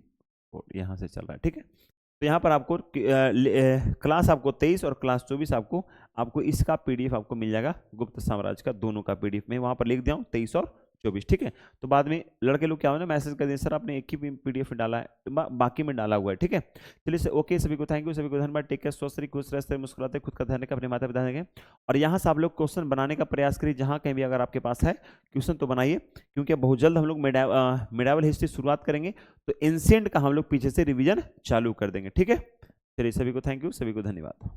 यहाँ से चल रहा है, ठीक है। तो यहाँ पर आपको क्लास आपको 23 और क्लास 24 आपको इसका पीडीएफ आपको मिल जाएगा, गुप्त साम्राज्य का दोनों का पीडीएफ में वहां पर लिख दिया हूँ 23 और 24, ठीक है। तो बाद में लड़के लोग क्या हो ना मैसेज कर दें, सर आपने एक ही पीडीएफ डाला है, बाकी में डाला हुआ है, ठीक है। चलिए ओके, सभी को थैंक यू, सभी को धन्यवाद। टेक केयर, स्वस्थ रहिए, खुश रहते, मुस्कुराते, खुद का ध्यान रखें, अपने माता पिता देंगे। और यहाँ से आप लोग क्वेश्चन बनाने का प्रयास करिए, जहाँ कहीं भी अगर आपके पास है क्वेश्चन तो बनाइए, क्योंकि बहुत जल्द हम लोग मेडावल हिस्ट्री शुरुआत करेंगे, तो एंशिएंट का हम लोग पीछे से रिविजन चालू कर देंगे, ठीक है। चलिए सभी को थैंक यू, सभी को धन्यवाद।